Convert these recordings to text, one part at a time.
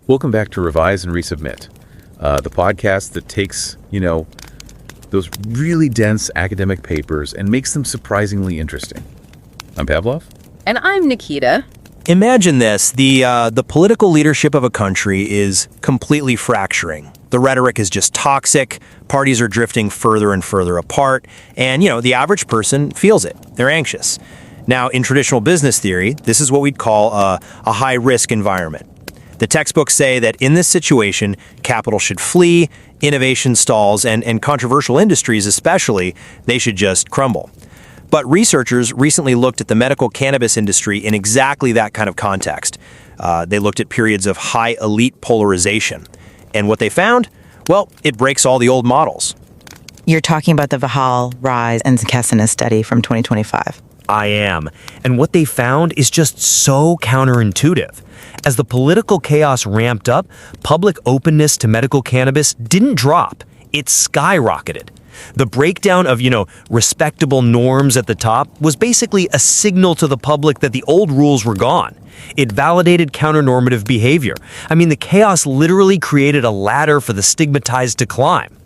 Welcome back to Revise and Resubmit, the podcast that takes, those really dense academic papers and makes them surprisingly interesting. I'm Pavlov. And I'm Nikita. Imagine this, the political leadership of a country is completely fracturing. The rhetoric is just toxic, parties are drifting further and further apart, and, the average person feels it. They're anxious. Now, in traditional business theory, this is what we'd call a high-risk environment. The textbooks say that in this situation, capital should flee, innovation stalls, and controversial industries especially, they should just crumble. But researchers recently looked at the medical cannabis industry in exactly that kind of context. They looked at periods of high elite polarization. And what they found? Well, it breaks all the old models. You're talking about the Vahal, Rise, and Kesena study from 2025. I am. And what they found is just so counterintuitive. As the political chaos ramped up, public openness to medical cannabis didn't drop. It skyrocketed. The breakdown of, respectable norms at the top was basically a signal to the public that the old rules were gone. It validated counter-normative behavior. The chaos literally created a ladder for the stigmatized to climb.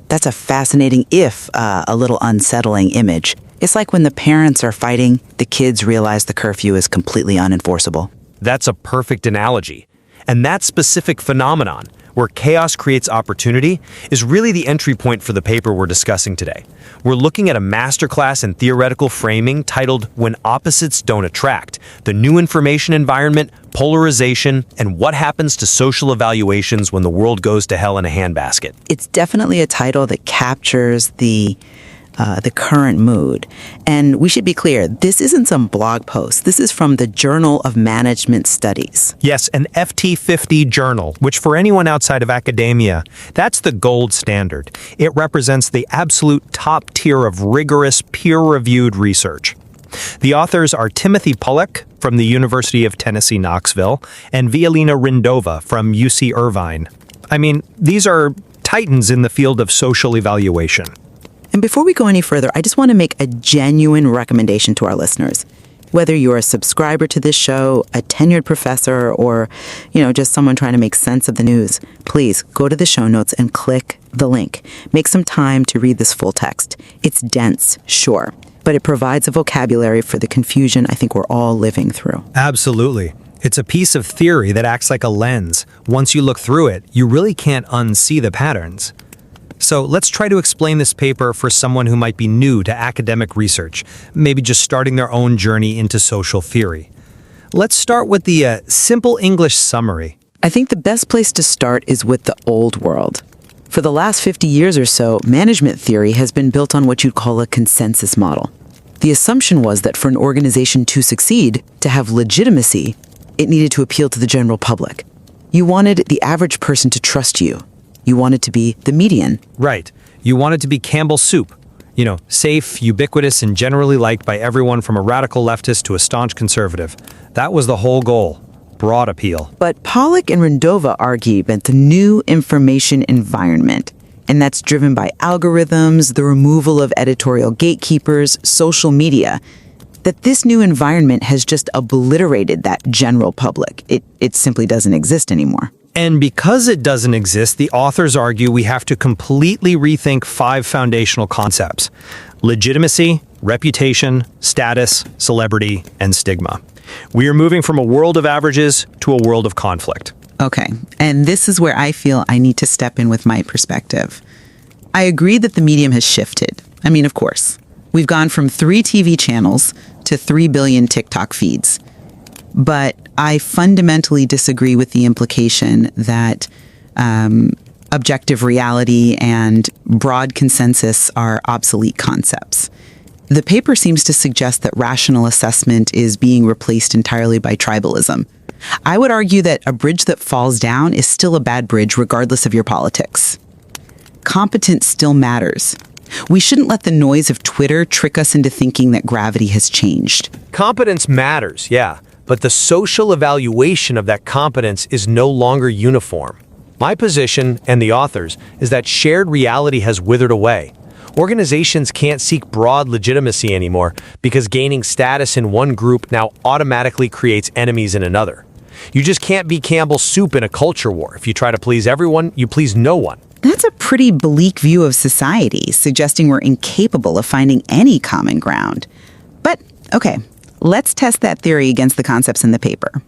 That's a fascinating, if a little unsettling image. It's like when the parents are fighting, the kids realize the curfew is completely unenforceable. That's a perfect analogy. And that specific phenomenon, where chaos creates opportunity, is really the entry point for the paper we're discussing today. We're looking at a masterclass in theoretical framing titled When Opposites Don't Attract, the new information environment, polarization, and what happens to social evaluations when the world goes to hell in a handbasket. It's definitely a title that captures the current mood. And we should be clear, this isn't some blog post. This is from the Journal of Management Studies. Yes, an FT50 journal, which for anyone outside of academia, that's the gold standard. It represents the absolute top tier of rigorous, peer-reviewed research. The authors are Timothy Pollock from the University of Tennessee, Knoxville, and Violina Rindova from UC Irvine. These are titans in the field of social evaluation. And before we go any further, I just want to make a genuine recommendation to our listeners. Whether you're a subscriber to this show, a tenured professor, or, just someone trying to make sense of the news, please go to the show notes and click the link. Make some time to read this full text. It's dense, sure, but it provides a vocabulary for the confusion I think we're all living through. Absolutely. It's a piece of theory that acts like a lens. Once you look through it, you really can't unsee the patterns. So let's try to explain this paper for someone who might be new to academic research, maybe just starting their own journey into social theory. Let's start with the simple English summary. I think the best place to start is with the old world. For the last 50 years or so, management theory has been built on what you'd call a consensus model. The assumption was that for an organization to succeed, to have legitimacy, it needed to appeal to the general public. You wanted the average person to trust you. You wanted to be the median. Right. You wanted to be Campbell's soup. Safe, ubiquitous, and generally liked by everyone from a radical leftist to a staunch conservative. That was the whole goal. Broad appeal. But Pollock and Rindova argue that the new information environment, and that's driven by algorithms, the removal of editorial gatekeepers, social media, that this new environment has just obliterated that general public. It simply doesn't exist anymore. And because it doesn't exist, the authors argue we have to completely rethink 5 foundational concepts: legitimacy, reputation, status, celebrity, and stigma. We are moving from a world of averages to a world of conflict. Okay, and this is where I feel I need to step in with my perspective. I agree that the medium has shifted. Of course. We've gone from 3 TV channels to 3 billion TikTok feeds. But I fundamentally disagree with the implication that objective reality and broad consensus are obsolete concepts. The paper seems to suggest that rational assessment is being replaced entirely by tribalism. I would argue that a bridge that falls down is still a bad bridge regardless of your politics. Competence still matters. We shouldn't let the noise of Twitter trick us into thinking that gravity has changed. Competence matters, yeah. But the social evaluation of that competence is no longer uniform. My position, and the authors, is that shared reality has withered away. Organizations can't seek broad legitimacy anymore because gaining status in one group now automatically creates enemies in another. You just can't be Campbell's soup in a culture war. If you try to please everyone, you please no one. That's a pretty bleak view of society, suggesting we're incapable of finding any common ground. But, okay, let's test that theory against the concepts in the paper.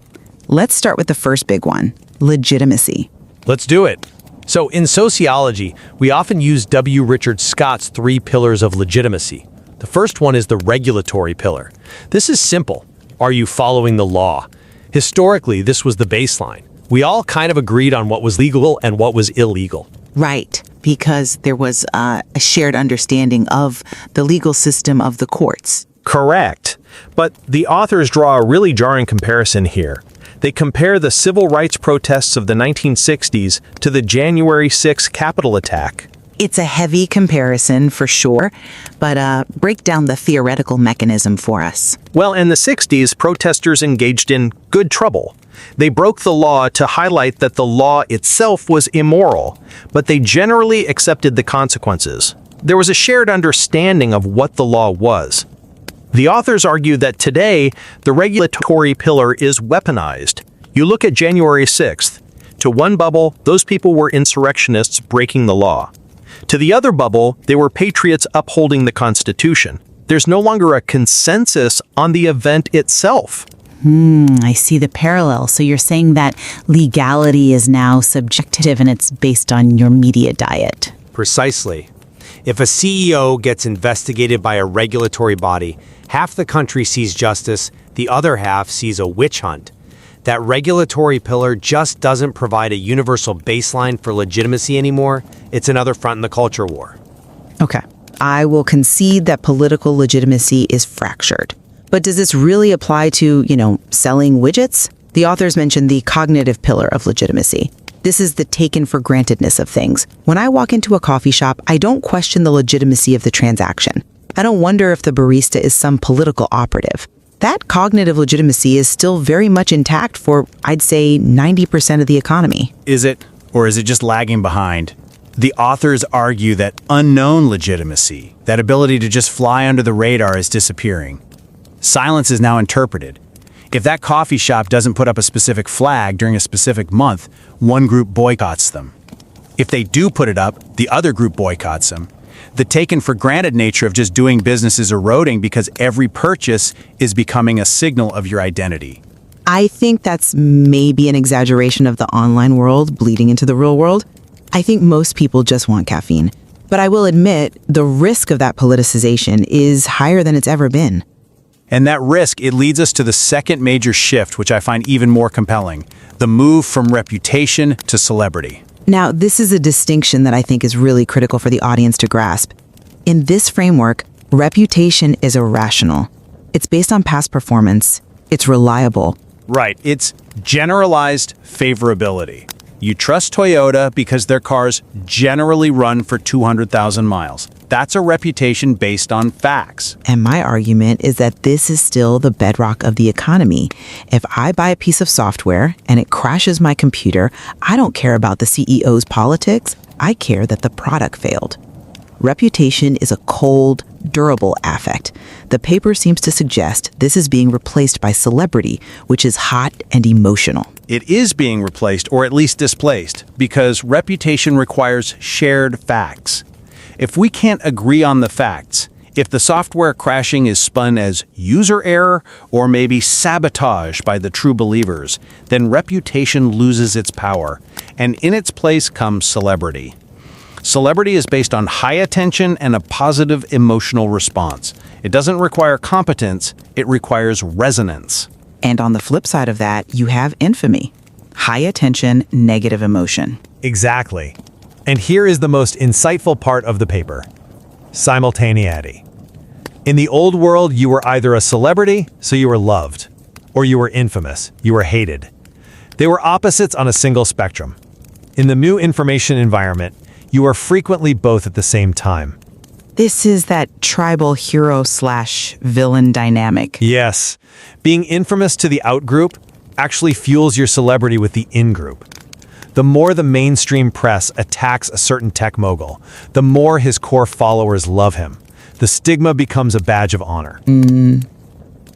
Let's start with the first big one, legitimacy. Let's do it. So in sociology, we often use W. Richard Scott's 3 pillars of legitimacy. The first one is the regulatory pillar. This is simple. Are you following the law? Historically, this was the baseline. We all kind of agreed on what was legal and what was illegal. Right, because there was a shared understanding of the legal system of the courts. Correct. But the authors draw a really jarring comparison here. They compare the civil rights protests of the 1960s to the January 6th Capitol attack. It's a heavy comparison for sure, but break down the theoretical mechanism for us. Well, in the 60s, protesters engaged in good trouble. They broke the law to highlight that the law itself was immoral, but they generally accepted the consequences. There was a shared understanding of what the law was. The authors argue that today, the regulatory pillar is weaponized. You look at January 6th. To one bubble, those people were insurrectionists breaking the law. To the other bubble, they were patriots upholding the Constitution. There's no longer a consensus on the event itself. I see the parallel. So you're saying that legality is now subjective and it's based on your media diet. Precisely. If a CEO gets investigated by a regulatory body, half the country sees justice, the other half sees a witch hunt. That regulatory pillar just doesn't provide a universal baseline for legitimacy anymore. It's another front in the culture war. Okay, I will concede that political legitimacy is fractured. But does this really apply to, selling widgets? The authors mentioned the cognitive pillar of legitimacy. This is the taken for grantedness of things. When I walk into a coffee shop, I don't question the legitimacy of the transaction. I don't wonder if the barista is some political operative. That cognitive legitimacy is still very much intact for, I'd say, 90% of the economy. Is it, or is it just lagging behind? The authors argue that unknown legitimacy, that ability to just fly under the radar, is disappearing. Silence is now interpreted. If that coffee shop doesn't put up a specific flag during a specific month, one group boycotts them. If they do put it up, the other group boycotts them. The taken-for-granted nature of just doing business is eroding because every purchase is becoming a signal of your identity. I think that's maybe an exaggeration of the online world bleeding into the real world. I think most people just want caffeine. But I will admit, the risk of that politicization is higher than it's ever been. And that risk, it leads us to the second major shift, which I find even more compelling, the move from reputation to celebrity. Now, this is a distinction that I think is really critical for the audience to grasp. In this framework, reputation is irrational. It's based on past performance. It's reliable. Right, it's generalized favorability. You trust Toyota because their cars generally run for 200,000 miles. That's a reputation based on facts. And my argument is that this is still the bedrock of the economy. If I buy a piece of software and it crashes my computer, I don't care about the CEO's politics. I care that the product failed. Reputation is a cold, durable affect. The paper seems to suggest this is being replaced by celebrity, which is hot and emotional. It is being replaced, or at least displaced, because reputation requires shared facts. If we can't agree on the facts, if the software crashing is spun as user error or maybe sabotage by the true believers, then reputation loses its power, and in its place comes celebrity. Celebrity is based on high attention and a positive emotional response. It doesn't require competence, it requires resonance. And on the flip side of that, you have infamy. High attention, negative emotion. Exactly. And here is the most insightful part of the paper: simultaneity. In the old world, you were either a celebrity, so you were loved, or you were infamous, you were hated. They were opposites on a single spectrum. In the new information environment, you are frequently both at the same time. This is that tribal hero/villain dynamic. Yes, being infamous to the out-group actually fuels your celebrity with the in-group. The more the mainstream press attacks a certain tech mogul, the more his core followers love him. The stigma becomes a badge of honor.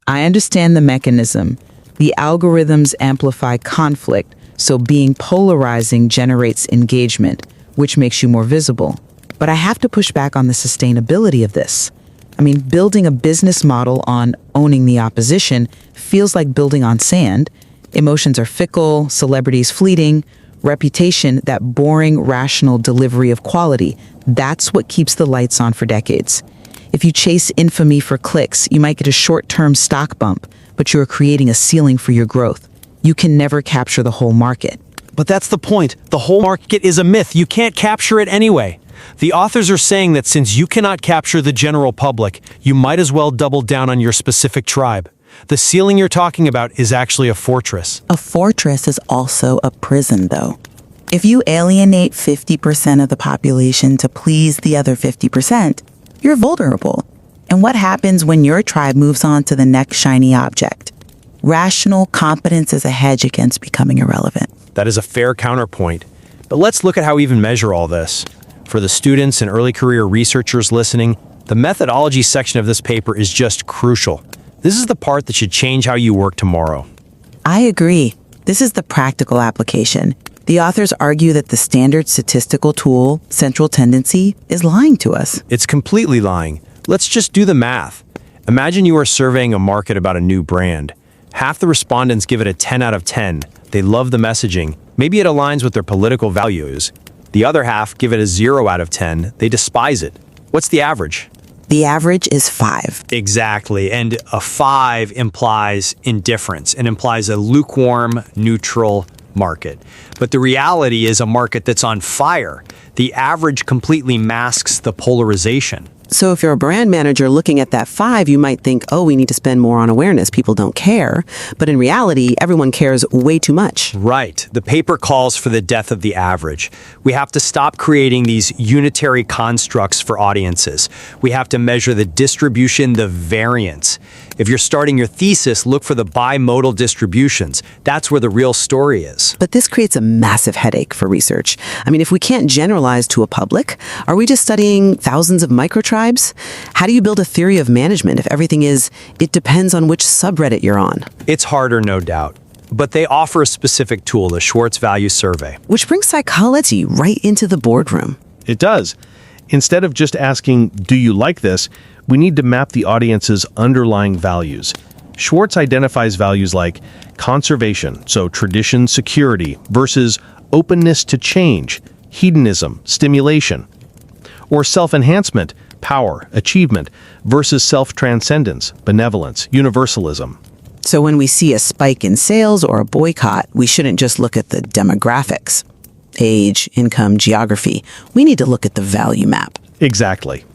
I understand the mechanism, The algorithms amplify conflict, so being polarizing generates engagement, which makes you more visible. But I have to push back on the sustainability of this. I mean, building a business model on owning the opposition feels like building on sand. Emotions are fickle, celebrities fleeting, reputation, that boring, rational delivery of quality. That's what keeps the lights on for decades. If you chase infamy for clicks, you might get a short-term stock bump, but you are creating a ceiling for your growth. You can never capture the whole market. But that's the point. The whole market is a myth. You can't capture it anyway. The authors are saying that since you cannot capture the general public, you might as well double down on your specific tribe. The ceiling you're talking about is actually a fortress. A fortress is also a prison, though. If you alienate 50% of the population to please the other 50%, you're vulnerable. And what happens when your tribe moves on to the next shiny object? Rational competence is a hedge against becoming irrelevant. That is a fair counterpoint. But let's look at how we even measure all this. For the students and early career researchers listening, the methodology section of this paper is just crucial. This is the part that should change how you work tomorrow. I agree. This is the practical application. The authors argue that the standard statistical tool, central tendency, is lying to us. It's completely lying. Let's just do the math. Imagine you are surveying a market about a new brand. Half the respondents give it a 10 out of 10. They love the messaging. Maybe it aligns with their political values. The other half give it a 0 out of 10. They despise it. What's the average? The average is 5. Exactly. And a 5 implies indifference and implies a lukewarm, neutral market. But the reality is a market that's on fire. The average completely masks the polarization. So if you're a brand manager looking at that 5, you might think, oh, we need to spend more on awareness. People don't care. But in reality, everyone cares way too much. Right. The paper calls for the death of the average. We have to stop creating these unitary constructs for audiences. We have to measure the distribution, the variance. If you're starting your thesis, look for the bimodal distributions. That's where the real story is. But this creates a massive headache for research. I mean, if we can't generalize to a public, are we just studying thousands of microtribes? How do you build a theory of management if everything is, it depends on which subreddit you're on? It's harder, no doubt. But they offer a specific tool, the Schwartz Value Survey. Which brings psychology right into the boardroom. It does. Instead of just asking, do you like this, we need to map the audience's underlying values. Schwartz identifies values like conservation, so tradition, security, versus openness to change, hedonism, stimulation, or self-enhancement, power, achievement, versus self-transcendence, benevolence, universalism. So when we see a spike in sales or a boycott, we shouldn't just look at the demographics, age, income, geography. We need to look at the value map. Exactly.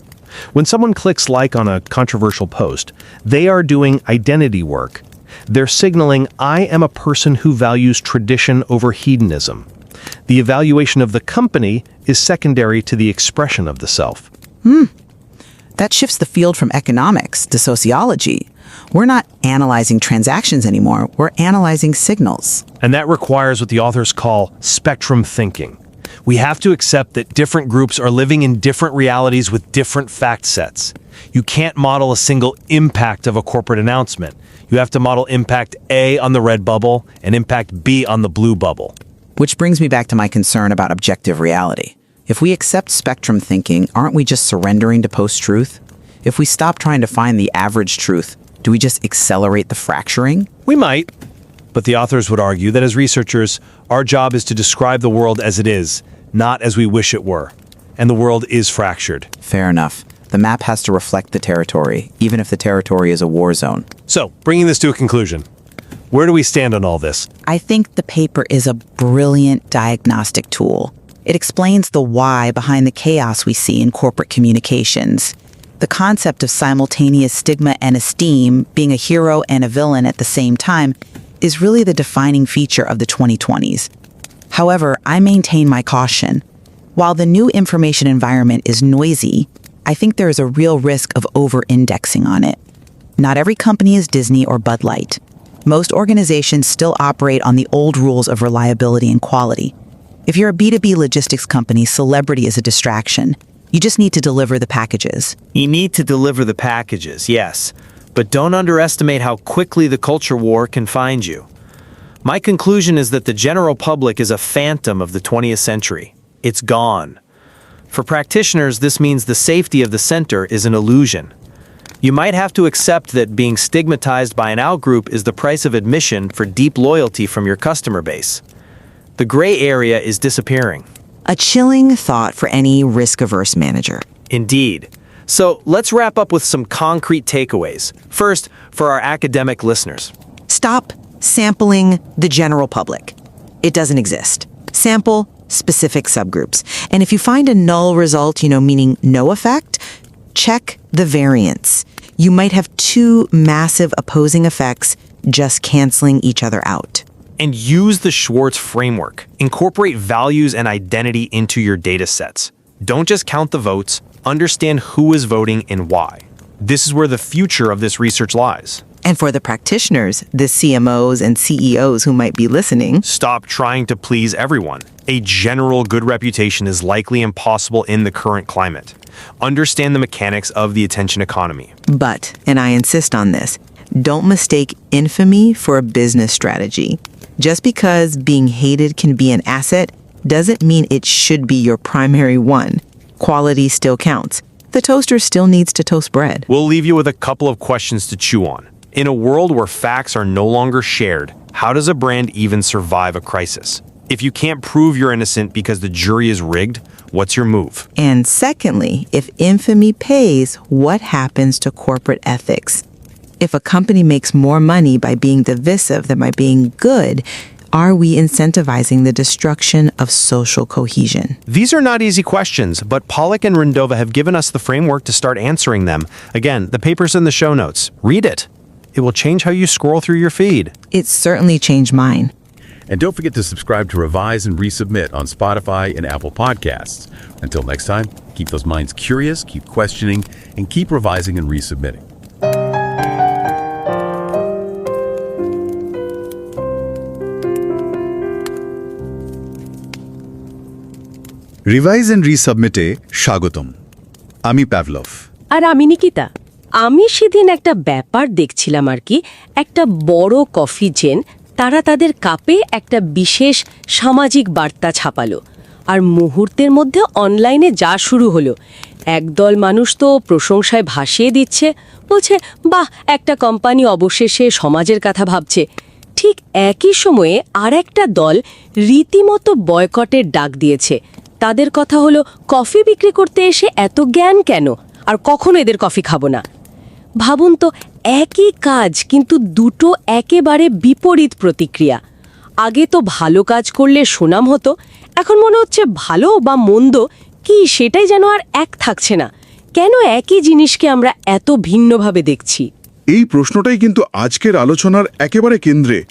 When someone clicks like on a controversial post, they are doing identity work. They're signaling, I am a person who values tradition over hedonism. The evaluation of the company is secondary to the expression of the self. That shifts the field from economics to sociology. We're not analyzing transactions anymore. We're analyzing signals. And that requires what the authors call spectrum thinking. We have to accept that different groups are living in different realities with different fact sets. You can't model a single impact of a corporate announcement. You have to model impact A on the red bubble and impact B on the blue bubble. Which brings me back to my concern about objective reality. If we accept spectrum thinking, aren't we just surrendering to post-truth? If we stop trying to find the average truth, do we just accelerate the fracturing? We might. But the authors would argue that as researchers, our job is to describe the world as it is, not as we wish it were. And the world is fractured. Fair enough. The map has to reflect the territory, even if the territory is a war zone. So, bringing this to a conclusion, where do we stand on all this? I think the paper is a brilliant diagnostic tool. It explains the why behind the chaos we see in corporate communications. The concept of simultaneous stigma and esteem, being a hero and a villain at the same time, is really the defining feature of the 2020s. However, I maintain my caution. While the new information environment is noisy, I think there is a real risk of over-indexing on it. Not every company is Disney or Bud Light. Most organizations still operate on the old rules of reliability and quality. If you're a B2B logistics company, celebrity is a distraction. You just need to deliver the packages. You need to deliver the packages, yes. but don't underestimate how quickly the culture war can find you. My conclusion is that the general public is a phantom of the 20th century. It's gone. For practitioners, this means the safety of the center is an illusion. You might have to accept that being stigmatized by an outgroup is the price of admission for deep loyalty from your customer base. The gray area is disappearing. A chilling thought for any risk-averse manager. Indeed. So let's wrap up with some concrete takeaways. First, for our academic listeners. Stop sampling the general public. It doesn't exist. Sample specific subgroups. And if you find a null result, meaning no effect, check the variance. You might have two massive opposing effects just canceling each other out. And use the Schwartz framework. Incorporate values and identity into your data sets. Don't just count the votes, understand who is voting and why. This is where the future of this research lies. And for the practitioners, the CMOs and CEOs who might be listening, stop trying to please everyone. A general good reputation is likely impossible in the current climate. Understand the mechanics of the attention economy. But, and I insist on this, don't mistake infamy for a business strategy. Just because being hated can be an asset doesn't mean it should be your primary one. Quality still counts. The toaster still needs to toast bread. We'll leave you with a couple of questions to chew on. In a world where facts are no longer shared, how does a brand even survive a crisis? If you can't prove you're innocent because the jury is rigged, what's your move? And secondly, if infamy pays, what happens to corporate ethics? If a company makes more money by being divisive than by being good, are we incentivizing the destruction of social cohesion? These are not easy questions, but Pollock and Rindova have given us the framework to start answering them. Again, the paper's in the show notes. Read it. It will change how you scroll through your feed. It certainly changed mine. And don't forget to subscribe to Revise and Resubmit on Spotify and Apple Podcasts. Until next time, keep those minds curious, keep questioning, and keep revising and resubmitting. Revise and রিসাবমিটে স্বাগতম। আমি Pavlov. আর আমি নিকিতা। আমি সেদিন একটা ব্যাপার দেখছিলাম আর কি, একটা বড় কফি চেন তারা তাদের কাপে একটা বিশেষ সামাজিক বার্তা ছাপালো, আর মুহূর্তের মধ্যে অনলাইনে যা শুরু হলো। একদল মানুষ তো প্রশংসায় ভাসিয়ে দিচ্ছে, বলছে বাহ, একটা কোম্পানি অবশেষে সমাজের কথা ভাবছে। ঠিক একই সময়ে আর একটা দল রীতিমতো বয়কটের ডাক দিয়েছে। তাদের কথা হলো, কফি বিক্রি করতে এসে এত জ্ঞান কেন, আর কখনো এদের কফি খাবো না। ভাবুন তো, একই কাজ কিন্তু দুটো একেবারে বিপরীত প্রতিক্রিয়া। আগে তো ভালো কাজ করলে সুনাম হতো, এখন মনে হচ্ছে ভালো বা মন্দ কি সেটাই যেন আর এক থাকছে না। কেন একই জিনিসকে আমরা এত ভিন্নভাবে দেখছি? এই প্রশ্নটাই কিন্তু আজকের আলোচনার একেবারে কেন্দ্রে।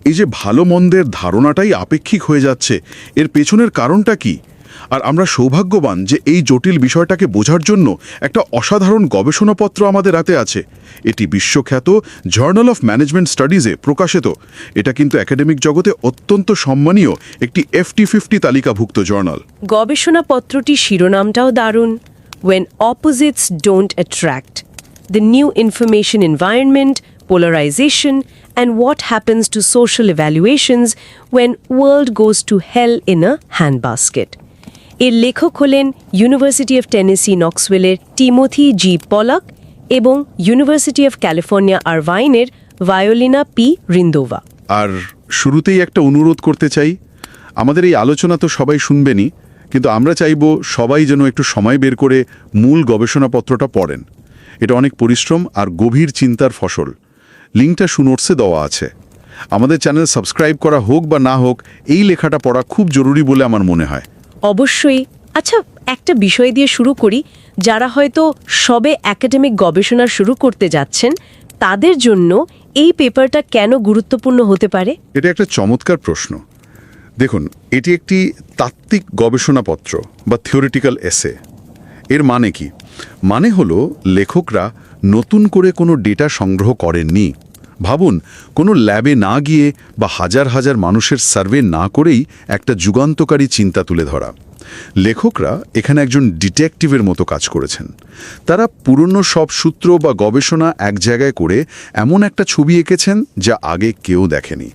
এই যে ভালো মন্দের ধারণাটাই আপেক্ষিক হয়ে যাচ্ছে, এর পেছনের কারণটা কি? আর আমরা সৌভাগ্যবান যে এই জটিল বিষয়টাকে বোঝার জন্য একটা অসাধারণ গবেষণাপত্র আমাদের হাতে আছে। এটি বিশ্বখ্যাত জার্নাল অফ ম্যানেজমেন্ট স্টাডিজে প্রকাশিত। এটা কিন্তু একাডেমিক জগতে অত্যন্ত সম্মানীয় একটি FT50 তালিকাভুক্ত জার্নাল। গবেষণাপত্রটির শিরোনামটাও দারুণ, When Opposites Don't Attract: The New Information Environment, Polarization, and What Happens to Social Evaluations When World Goes to Hell in a Handbasket। এর লেখক হলেন ইউনিভার্সিটি অফ টেনেসি নক্সভিলের টিমোথি জি পলক এবং university of California আরভাইনের Violina P রিন্দোভা। আর শুরুতেই একটা অনুরোধ করতে চাই, আমাদের এই আলোচনা তো সবাই শুনবেনই, কিন্তু আমরা চাইব সবাই যেন একটু সময় বের করে মূল গবেষণাপত্রটা পড়েন। এটা অনেক পরিশ্রম আর গভীর চিন্তার ফসল। লিঙ্কটা শুনোটসে দেওয়া আছে। আমাদের চ্যানেল সাবস্ক্রাইব করা হোক বা না হোক, এই লেখাটা পড়া খুব জরুরি বলে আমার মনে হয়। অবশ্যই। আচ্ছা, একটা বিষয় দিয়ে শুরু করি। যারা হয়তো সবে একাডেমিক গবেষণা শুরু করতে যাচ্ছেন, তাদের জন্য এই পেপারটা কেন গুরুত্বপূর্ণ হতে পারে? এটা একটা চমৎকার প্রশ্ন। দেখুন, এটি একটি তাত্ত্বিক গবেষণাপত্র বা থিওরিটিক্যাল এসে। এর মানে কি? মানে হলো লেখকরা নতুন করে কোনো ডেটা সংগ্রহ করেননি, ভাবুন, কোনো ল্যাবে না গিয়ে বা হাজার হাজার মানুষের সার্ভে না করেই একটা যুগান্তকারী চিন্তা তুলে ধরা। লেখকরা এখানে একজন ডিটেকটিভের মতো কাজ করেছেন। তারা পুরনো সব সূত্র বা গবেষণা এক জায়গায় করে এমন একটা ছবি এঁকেছেন যা আগে কেউ দেখেনি।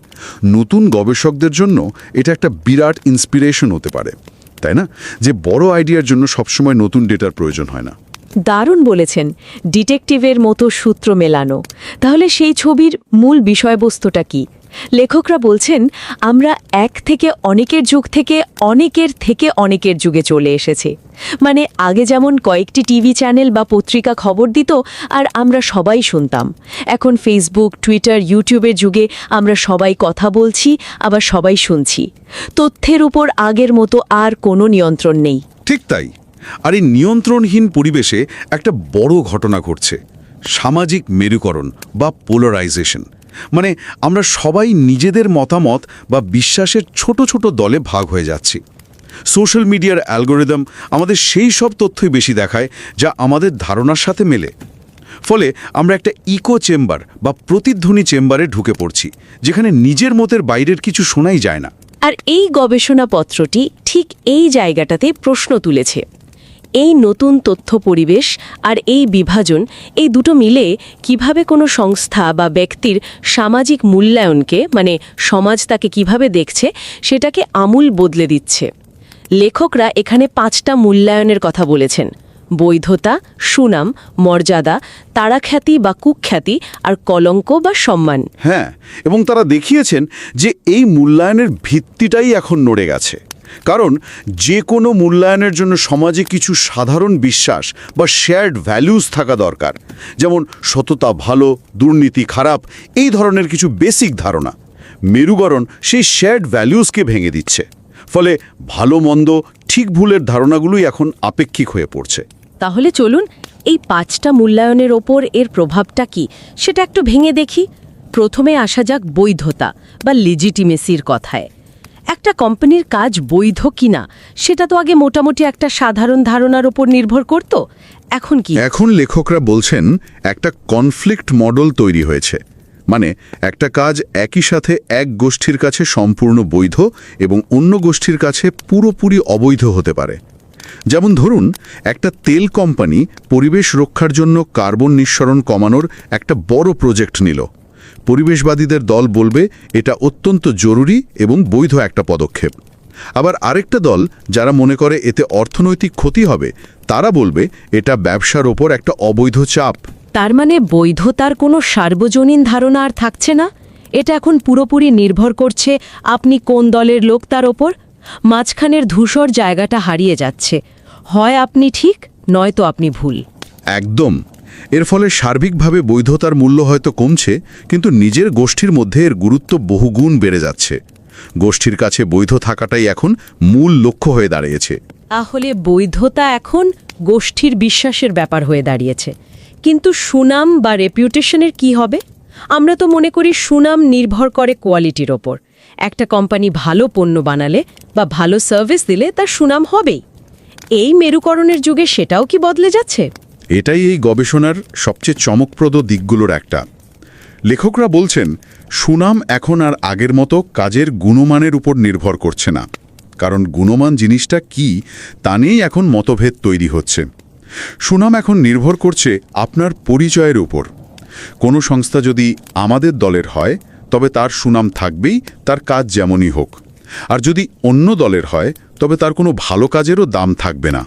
নতুন গবেষকদের জন্য এটা একটা বিরাট ইন্সপিরেশন হতে পারে, তাই না? যে বড় আইডিয়ার জন্য সবসময় নতুন ডেটার প্রয়োজন হয় না। দারুণ বলেছেন, ডিটেকটিভের মতো সূত্র মেলানো। তাহলে সেই ছবির মূল বিষয়বস্তুটা কি? লেখকরা বলছেন আমরা এক থেকে অনেকের যুগ থেকে অনেকের যুগে চলে এসেছি। মানে আগে যেমন কয়েকটি টিভি চ্যানেল বা পত্রিকা খবর দিত আর আমরা সবাই শুনতাম, এখন ফেসবুক, টুইটার, ইউটিউবের যুগে আমরা সবাই কথা বলছি, আবার সবাই শুনছি। তথ্যের উপর আগের মতো আর কোনো নিয়ন্ত্রণ নেই। ঠিক তাই। আর এই নিয়ন্ত্রণহীন পরিবেশে একটা বড় ঘটনা ঘটছে, সামাজিক মেরুকরণ বা পোলারাইজেশন। মানে আমরা সবাই নিজেদের মতামত বা বিশ্বাসের ছোট ছোট দলে ভাগ হয়ে যাচ্ছি। সোশ্যাল মিডিয়ার অ্যালগোরিদম আমাদের সেই সব তথ্যই বেশি দেখায় যা আমাদের ধারণার সাথে মেলে। ফলে আমরা একটা ইকো চেম্বার বা প্রতিধ্বনি চেম্বারে ঢুকে পড়ছি, যেখানে নিজের মতের বাইরের কিছু শোনাই যায় না। আর এই গবেষণাপত্রটি ঠিক এই জায়গাটাতে প্রশ্ন তুলেছে। এই নতুন তথ্য পরিবেশ আর এই বিভাজন, এই দুটো মিলে কিভাবে কোনো সংস্থা বা ব্যক্তির সামাজিক মূল্যায়নকে, মানে সমাজ তাকে কিভাবে দেখছে, সেটাকে আমূল বদলে দিচ্ছে। লেখকরা এখানে 5টা মূল্যায়নের কথা বলেছেন: বৈধতা, সুনাম, মর্যাদা, তাড়াখ্যাতি বা কুখ্যাতি, আর কলঙ্ক বা সম্মান। হ্যাঁ, এবং তারা দেখিয়েছেন যে এই মূল্যায়নের ভিত্তিটাই এখন নড়ে গেছে। কারণ যে কোনো মূল্যায়নের জন্য সমাজে কিছু সাধারণ বিশ্বাস বা শেয়ার্ড ভ্যালুজ থাকা দরকার, যেমন সততা ভালো, দুর্নীতি খারাপ, এই ধরনের কিছু বেসিক ধারণা। মেরুকরণ সেই শেয়ার্ড ভ্যালুজকে ভেঙে দিচ্ছে। ফলে ভালো মন্দ, ঠিক ভুলের ধারণাগুলোই এখন আপেক্ষিক হয়ে পড়ছে। তাহলে চলুন এই 5টা মূল্যায়নের ওপর এর প্রভাবটা কি সেটা একটু ভেঙে দেখি। প্রথমে আসা যাক বৈধতা বা লিজিটিমেসির কথায়। একটা কোম্পানির কাজ বৈধ কিনা সেটা তো আগে মোটামুটি একটা সাধারণ ধারণার ওপর নির্ভর করত। এখন কি? এখন লেখকরা বলছেন একটা কনফ্লিক্ট মডেল তৈরি হয়েছে। মানে একটা কাজ একই সাথে এক গোষ্ঠীর কাছে সম্পূর্ণ বৈধ এবং অন্য গোষ্ঠীর কাছে পুরোপুরি অবৈধ হতে পারে। যেমন ধরুন, একটা তেল কোম্পানি পরিবেশ রক্ষার জন্য কার্বন নিঃসরণ কমানোর একটা বড় প্রজেক্ট নিল। পরিবেশবাদীদের দল বলবে এটা অত্যন্ত জরুরি এবং বৈধ একটা পদক্ষেপ। আবার আরেকটা দল যারা মনে করে এতে অর্থনৈতিক ক্ষতি হবে, তারা বলবে এটা ব্যবসার ওপর একটা অবৈধ চাপ। তার মানে বৈধতার কোনো সার্বজনীন ধারণা আর থাকছে না। এটা এখন পুরোপুরি নির্ভর করছে আপনি কোন দলের লোক তার ওপর। মাঝখানের ধূসর জায়গাটা হারিয়ে যাচ্ছে। হয় আপনি ঠিক, নয়তো আপনি ভুল। একদম। এর ফলে সার্বিকভাবে বৈধতার মূল্য হয়তো কমছে, কিন্তু নিজের গোষ্ঠীর মধ্যে এর গুরুত্ব বহুগুণ বেড়ে যাচ্ছে। গোষ্ঠীর কাছে বৈধ থাকাটাই এখন মূল লক্ষ্য হয়ে দাঁড়িয়েছে। তাহলে বৈধতা এখন গোষ্ঠীর বিশ্বাসের ব্যাপার হয়ে দাঁড়িয়েছে। কিন্তু সুনাম বা রেপুটেশনের কি হবে? আমরা তো মনে করি সুনাম নির্ভর করে কোয়ালিটির ওপর। একটা কোম্পানি ভালো পণ্য বানালে বা ভালো সার্ভিস দিলে তার সুনাম হবেই। এই মেরুকরণের যুগে সেটাও কি বদলে যাচ্ছে? এটাই এই গবেষণার সবচেয়ে চমকপ্রদ দিকগুলোর একটা। লেখকরা বলছেন সুনাম এখন আর আগের মতো কাজের গুণমানের উপর নির্ভর করছে না। কারণ গুণমান জিনিসটা কি তা নিয়েই এখন মতভেদ তৈরি হচ্ছে। সুনাম এখন নির্ভর করছে আপনার পরিচয়ের উপর। কোনো সংস্থা যদি আমাদের দলের হয়, তবে তার সুনাম থাকবেই, তার কাজ যেমনই হোক। আর যদি অন্য দলের হয়, তবে তার কোনো ভালো কাজেরও দাম থাকবে না।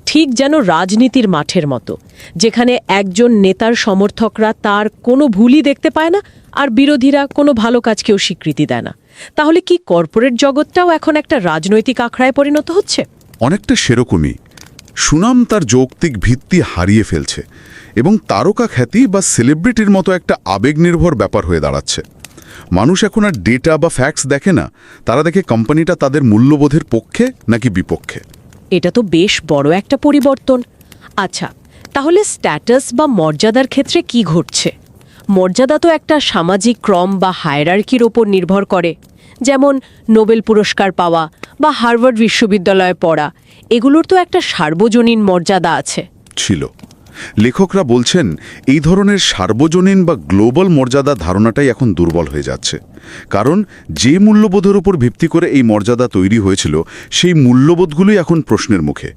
ঠিক যেন রাজনীতির মাঠের মতো, যেখানে একজন নেতার সমর্থকরা তার কোনো ভুলই দেখতে পায় না, আর বিরোধীরা কোনো ভালো কাজকেও স্বীকৃতি দেয় না। তাহলে কি কর্পোরেট জগৎটাও এখন একটা রাজনৈতিক আখড়ায় পরিণত হচ্ছে? অনেকটা সেরকমই। সুনাম তার যৌক্তিক ভিত্তি হারিয়ে ফেলছে এবং তারকা খ্যাতি বা সেলিব্রিটির মতো একটা আবেগনির্ভর ব্যাপার হয়ে দাঁড়াচ্ছে। মানুষ এখন আর ডেটা বা ফ্যাক্টস দেখে না, তারা দেখে কোম্পানিটা তাদের মূল্যবোধের পক্ষে নাকি বিপক্ষে। এটা তো বেশ বড় একটা পরিবর্তন। আচ্ছা, তাহলে স্ট্যাটাস বা মর্যাদার ক্ষেত্রে কি ঘটছে? মর্যাদা তো একটা সামাজিক ক্রম বা হায়ারার্কির ওপর নির্ভর করে। যেমন নোবেল পুরস্কার পাওয়া বা হার্ভার্ড বিশ্ববিদ্যালয়ে পড়া, এগুলোর তো একটা সার্বজনীন মর্যাদা আছে। ছিল, লেখকরা বলছেন এই ধরনের সার্বজনীন বা গ্লোবাল মর্যাদা ধারণাটাই এখন দুর্বল হয়ে যাচ্ছে, কারণ যে মূল্যবোধের উপর ভিত্তি করে এই মর্যাদা তৈরি হয়েছিল সেই মূল্যবোধগুলোই এখন প্রশ্নের মুখে।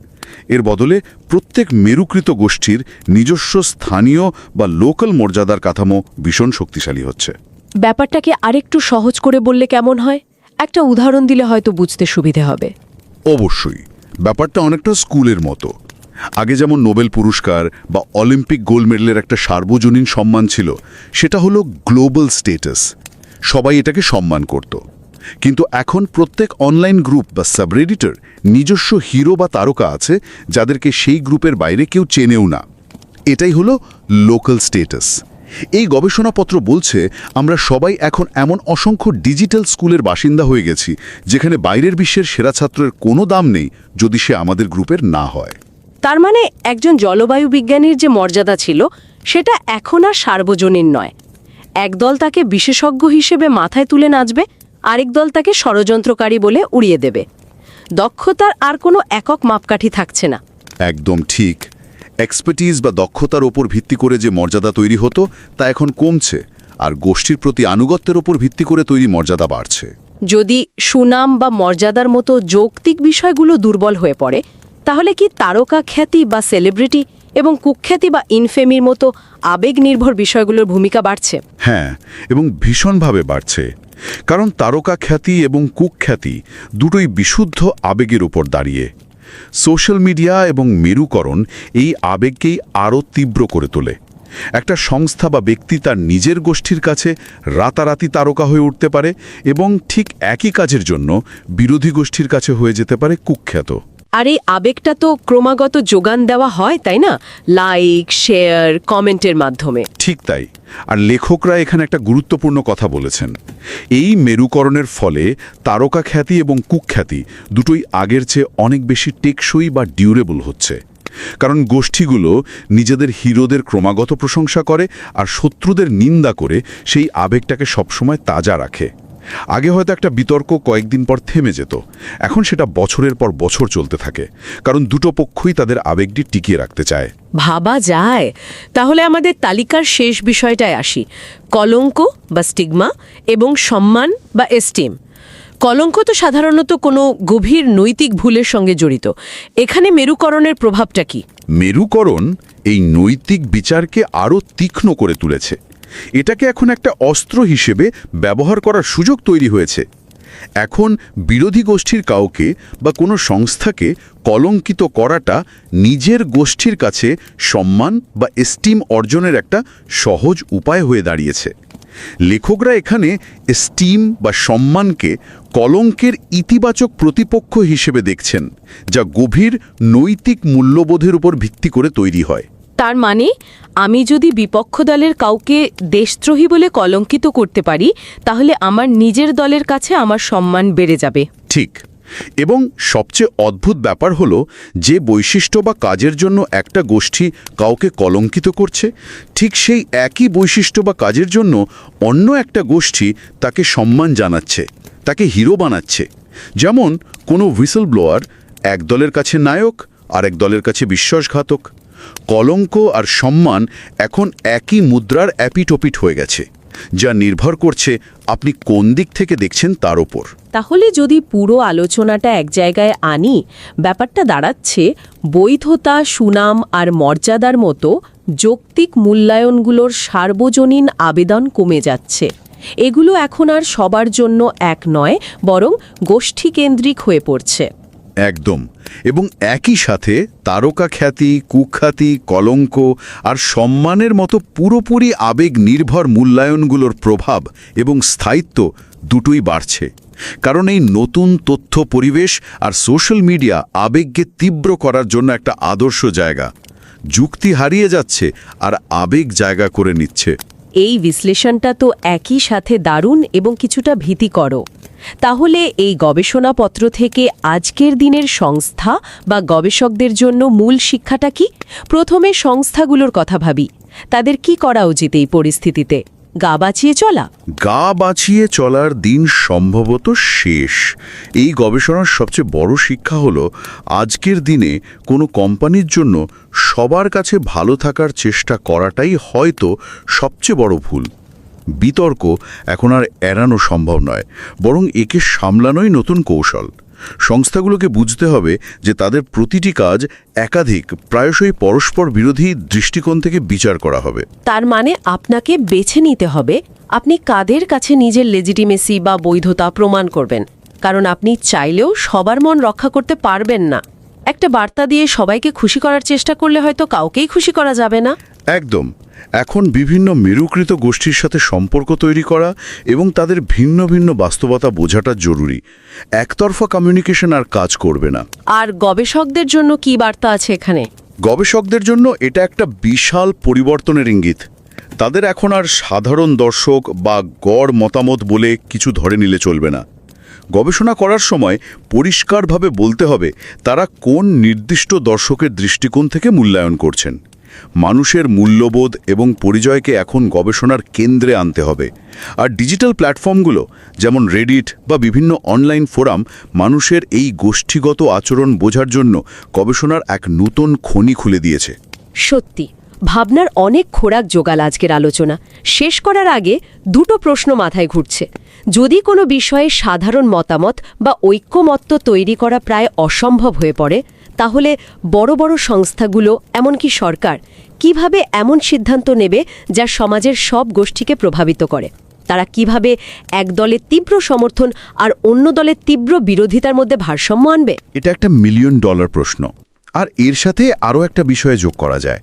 এর বদলে প্রত্যেক মেরুকৃত গোষ্ঠীর নিজস্ব স্থানীয় বা লোকাল মর্যাদার কাঠামো ভীষণ শক্তিশালী হচ্ছে। ব্যাপারটাকে আরেকটু সহজ করে বললে কেমন হয়? একটা উদাহরণ দিলে হয়তো বুঝতে সুবিধে হবে। অবশ্যই, ব্যাপারটা অনেকটা স্কুলের মতো। আগে যেমন নোবেল পুরস্কার বা অলিম্পিক গোল্ড মেডেলের একটা সার্বজনীন সম্মান ছিল, সেটা হলো গ্লোবাল স্ট্যাটাস, সবাই এটাকে সম্মান করত। কিন্তু এখন প্রত্যেক অনলাইন গ্রুপ বা সাবরেডিটর নিজস্ব হিরো বা তারকা আছে, যাদেরকে সেই গ্রুপের বাইরে কেউ চেনেও না। এটাই হলো লোকাল স্ট্যাটাস। এই গবেষণাপত্র বলছে আমরা সবাই এখন এমন অসংখ্য ডিজিটাল স্কুলের বাসিন্দা হয়ে গেছি, যেখানে বাইরের বিশ্বের সেরা ছাত্রের কোনো দাম নেই যদি সে আমাদের গ্রুপের না হয়। তার মানে একজন জলবায়ু বিজ্ঞানীর যে মর্যাদা ছিল সেটা এখন আর সার্বজনীন নয়। একদল তাকে বিশেষজ্ঞ হিসেবে মাথায় তুলে নাচবে, আরেক দল তাকে ষড়যন্ত্রকারী বলে উড়িয়ে দেবে। দক্ষতার আর কোনো একক মাপকাঠি থাকছে না। একদম ঠিক। এক্সপার্টিজ বা দক্ষতার ওপর ভিত্তি করে যে মর্যাদা তৈরি হতো তা এখন কমছে, আর গোষ্ঠীর প্রতি আনুগত্যের ওপর ভিত্তি করে তৈরি মর্যাদা বাড়ছে। যদি সুনাম বা মর্যাদার মতো যৌক্তিক বিষয়গুলো দুর্বল হয়ে পড়ে, তাহলে কি তারকা খ্যাতি বা সেলিব্রিটি এবং কুখ্যাতি বা ইনফেমির মতো আবেগ নির্ভর বিষয়গুলোর ভূমিকা বাড়ছে? হ্যাঁ, এবং ভীষণভাবে বাড়ছে। কারণ তারকা খ্যাতি এবং কুখ্যাতি দুটোই বিশুদ্ধ আবেগের উপর দাঁড়িয়ে। সোশ্যাল মিডিয়া এবং মেরুকরণ এই আবেগকেই আরও তীব্র করে তোলে। একটা সংস্থা বা ব্যক্তি তার নিজের গোষ্ঠীর কাছে রাতারাতি তারকা হয়ে উঠতে পারে, এবং ঠিক একই কাজের জন্য বিরোধী গোষ্ঠীর কাছে হয়ে যেতে পারে কুখ্যাত। আর এই আবেগটা তো ক্রমাগত যোগান দেওয়া হয়, তাই না? লাইক, শেয়ার, কমেন্টের মাধ্যমে। ঠিক তাই। আর লেখকরা এখানে একটা গুরুত্বপূর্ণ কথা বলেছেন। এই মেরুকরণের ফলে তারকা খ্যাতি এবং কুখ্যাতি দুটোই আগের চেয়ে অনেক বেশি টেকসই বা ডিউরেবল হচ্ছে। কারণ গোষ্ঠীগুলো নিজেদের হিরোদের ক্রমাগত প্রশংসা করে আর শত্রুদের নিন্দা করে সেই আবেগটাকে সবসময় তাজা রাখে। আগে হয়তো একটা বিতর্ক কয়েকদিন পর থেমে যেত, এখন সেটা বছরের পর বছর চলতে থাকে, কারণ দুটো পক্ষই তাদের আবেগটি টিকিয়ে রাখতে চায়। ভাবা যায়। তাহলে আমাদের তালিকার শেষ বিষয়টায় আসি, কলঙ্ক বা স্টিগমা এবং সম্মান বা এস্টিম। কলঙ্ক তো সাধারণত কোনো গভীর নৈতিক ভুলের সঙ্গে জড়িত। এখানে মেরুকরণের প্রভাবটা কি? মেরুকরণ এই নৈতিক বিচারকে আরও তীক্ষ্ণ করে তুলেছে। এটাকে এখন একটা অস্ত্র হিসেবে ব্যবহার করার সুযোগ তৈরি হয়েছে। এখন বিরোধী গোষ্ঠীর কাউকে বা কোনো সংস্থাকে কলঙ্কিত করাটা নিজের গোষ্ঠীর কাছে সম্মান বা এস্টিম অর্জনের একটা সহজ উপায় হয়ে দাঁড়িয়েছে। লেখকরা এখানে এস্টিম বা সম্মানকে কলঙ্কের ইতিবাচক প্রতিপক্ষ হিসেবে দেখছেন, যা গভীর নৈতিক মূল্যবোধের উপর ভিত্তি করে তৈরি হয়। তার মানে আমি যদি বিপক্ষ দলের কাউকে দেশদ্রোহী বলে কলঙ্কিত করতে পারি, তাহলে আমার নিজের দলের কাছে আমার সম্মান বেড়ে যাবে। ঠিক। এবং সবচেয়ে অদ্ভুত ব্যাপার হলো, যে বৈশিষ্ট্য বা কাজের জন্য একটা গোষ্ঠী কাউকে কলঙ্কিত করছে, ঠিক সেই একই বৈশিষ্ট্য বা কাজের জন্য অন্য একটা গোষ্ঠী তাকে সম্মান জানাচ্ছে, তাকে হিরো বানাচ্ছে। যেমন কোনো হুইসল ব্লোয়ার এক দলের কাছে নায়ক, আরেক দলের কাছে বিশ্বাসঘাতক। কলঙ্ক আর সম্মান এখন একই মুদ্রার এপিটোপিট হয়ে গেছে, যা নির্ভর করছে আপনি কোন দিক থেকে দেখছেন তার ওপর। তাহলে যদি পুরো আলোচনাটা এক জায়গায় আনি, ব্যাপারটা দাঁড়াচ্ছে বৈধতা, সুনাম আর মর্যাদার মতো যৌক্তিক মূল্যায়নগুলোর সার্বজনীন আবেদন কমে যাচ্ছে। এগুলো এখন আর সবার জন্য এক নয়, বরং গোষ্ঠীকেন্দ্রিক হয়ে পড়ছে। একদম। এবং একই সাথে তারকা খ্যাতি, কুখ্যাতি, কলঙ্ক আর সম্মানের মতো পুরোপুরি আবেগ নির্ভর মূল্যায়নগুলোর প্রভাব এবং স্থায়িত্ব দুটোই বাড়ছে। কারণ এই নতুন তথ্য পরিবেশ আর সোশ্যাল মিডিয়া আবেগকে তীব্র করার জন্য একটা আদর্শ জায়গা। যুক্তি হারিয়ে যাচ্ছে আর আবেগ জায়গা করে নিচ্ছে। এই বিশ্লেষণটা তো একই সাথে দারুণ এবং কিছুটা ভীতিকরও। তাহলে এই গবেষণাপত্র থেকে আজকের দিনের সংস্থা বা গবেষকদের জন্য মূল শিক্ষাটা কি? প্রথমে সংস্থাগুলোর কথা ভাবি। তাদের কি করা উচিত এই পরিস্থিতিতে? গা বাঁচিয়ে চলা? গা বাঁচিয়ে চলার দিন সম্ভবত শেষ। এই গবেষণার সবচেয়ে বড় শিক্ষা হলো আজকের দিনে কোনো কোম্পানির জন্য সবার কাছে ভালো থাকার চেষ্টা করাটাই হয়তো সবচেয়ে বড় ভুল। বিতর্ক এখন আর এড়ানো সম্ভব নয়, বরং একে সামলানোই নতুন কৌশল। সংস্থাগুলোকে বুঝতে হবে যে তাদের প্রতিটি কাজ একাধিক, প্রায়শই পরস্পর বিরোধী দৃষ্টিকোণ থেকে বিচার করা হবে। তার মানে আপনাকে বেছে নিতে হবে আপনি কাদের কাছে নিজের লেজিটিমেসি বা বৈধতা প্রমাণ করবেন, কারণ আপনি চাইলেও সবার মন রক্ষা করতে পারবেন না। একটা বার্তা দিয়ে সবাইকে খুশি করার চেষ্টা করলে হয়তো কাউকেই খুশি করা যাবে না। একদম। এখন বিভিন্ন মেরুকৃত গোষ্ঠীর সাথে সম্পর্ক তৈরি করা এবং তাদের ভিন্ন ভিন্ন বাস্তবতা বোঝাটা জরুরি। একতরফা কমিউনিকেশন আর কাজ করবে না। আর গবেষকদের জন্য কি বার্তা আছে এখানে? গবেষকদের জন্য এটা একটা বিশাল পরিবর্তনের ইঙ্গিত। তাদের এখন আর সাধারণ দর্শক বা গড় মতামত বলে কিছু ধরে নিলে চলবে না। গবেষণা করার সময় পরিষ্কারভাবে বলতে হবে তারা কোন নির্দিষ্ট দর্শকের দৃষ্টিকোণ থেকে মূল্যায়ন করছেন। মানুষের মূল্যবোধ এবং পরিচয়কে এখন গবেষণার কেন্দ্রে আনতে হবে। আর ডিজিটাল প্ল্যাটফর্মগুলো যেমন রেডিট বা বিভিন্ন অনলাইন ফোরাম মানুষের এই গোষ্ঠীগত আচরণ বোঝার জন্য গবেষণার এক নতুন খনি খুলে দিয়েছে। সত্যি ভাবনার অনেক খোরাক জোগাল আজকের আলোচনা। শেষ করার আগে দুটো প্রশ্ন মাথায় ঘুরছে। যদি কোনো বিষয়ে সাধারণ মতামত বা ঐক্যমত্য তৈরি করা প্রায় অসম্ভব হয়ে পড়ে, তাহলে বড় বড় সংস্থাগুলো, এমনকি সরকার, কিভাবে এমন সিদ্ধান্ত নেবে যা সমাজের সব গোষ্ঠীকে প্রভাবিত করে? তারা কিভাবে এক দলের তীব্র সমর্থন আর অন্য দলের তীব্র বিরোধিতার মধ্যে ভারসাম্য আনবে? এটা একটা $1 মিলিয়ন প্রশ্ন। আর এর সাথে আরও একটা বিষয়ে যোগ করা যায়।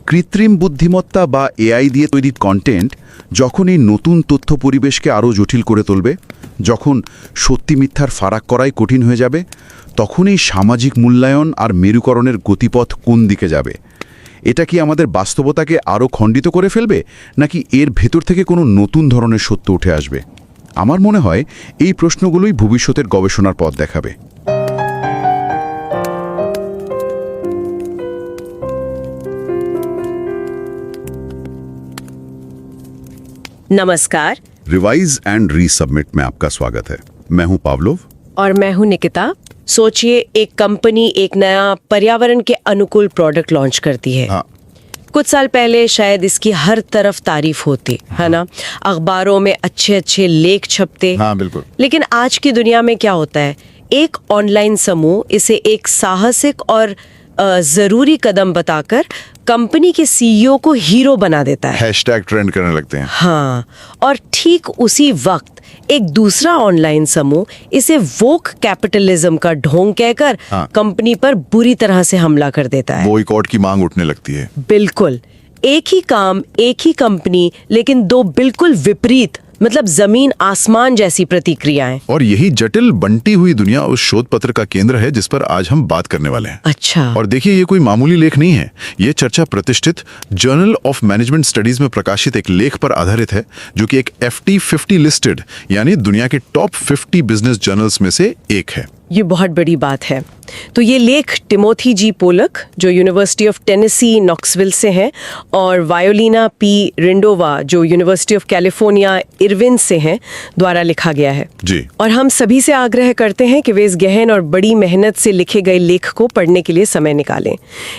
কৃত্রিম বুদ্ধিমত্তা বা এআই দিয়ে তৈরি কন্টেন্ট যখন এই নতুন তথ্য পরিবেশকে আরও জটিল করে তুলবে, যখন সত্যি মিথ্যার ফারাক করাই কঠিন হয়ে যাবে, তখন এই সামাজিক মূল্যায়ন আর মেরুকরণের গতিপথ কোন দিকে যাবে? এটা কি আমাদের বাস্তবতাকে আরও খণ্ডিত করে ফেলবে, নাকি এর ভেতর থেকে কোনো নতুন ধরনের সত্য উঠে আসবে? আমার মনে হয় এই প্রশ্নগুলোই ভবিষ্যতের গবেষণার পথ দেখাবে। नमस्कार। रिवाइज एंड रीसबमिट में आपका स्वागत है। मैं हूं पावलोव और मैं हूं निकिता। सोचिए एक कंपनी एक नया पर्यावरण के अनुकूल प्रोडक्ट लॉन्च करती है। हाँ। कुछ साल पहले शायद इसकी हर तरफ तारीफ होती, है ना? अखबारों में अच्छे अच्छे लेख छपते। हाँ, बिल्कुल। लेकिन आज की दुनिया में क्या होता है, एक ऑनलाइन समूह इसे एक साहसिक और जरूरी कदम बताकर कंपनी के सीईओ को हीरो बना देता है। हैशटैग ट्रेंड करने लगते हैं। हाँ, और ठीक उसी वक्त एक दूसरा ऑनलाइन समूह इसे वोक कैपिटलिज्म का ढोंग कहकर कंपनी पर बुरी तरह से हमला कर देता है। बॉयकॉट की मांग उठने लगती है। बिल्कुल, एक ही काम, एक ही कंपनी, लेकिन दो बिल्कुल विपरीत, मतलब जमीन आसमान जैसी प्रतिक्रियाएं। और यही जटिल बंटी हुई दुनिया उस शोध पत्र का केंद्र है जिस पर आज हम बात करने वाले हैं। अच्छा। और देखिए, ये कोई मामूली लेख नहीं है। ये चर्चा प्रतिष्ठित जर्नल ऑफ मैनेजमेंट स्टडीज में प्रकाशित एक लेख पर आधारित है, जो कि एक FT50 लिस्टेड यानी दुनिया के टॉप 50 बिजनेस जर्नल्स में से एक है। ये बहुत बड़ी बात है। तो ये लेख टिमोथी जी पोलक, जो यूनिवर्सिटी ऑफ टेनेसी नॉक्सविल से हैं, और वायोलिना पी रिंडोवा, जो यूनिवर्सिटी ऑफ कैलिफोर्निया इरविन से हैं, द्वारा लिखा गया है जी। और हम सभी से आग्रह करते हैं कि वे इस गहन और बड़ी मेहनत से लिखे गए लेख को पढ़ने के लिए समय निकालें।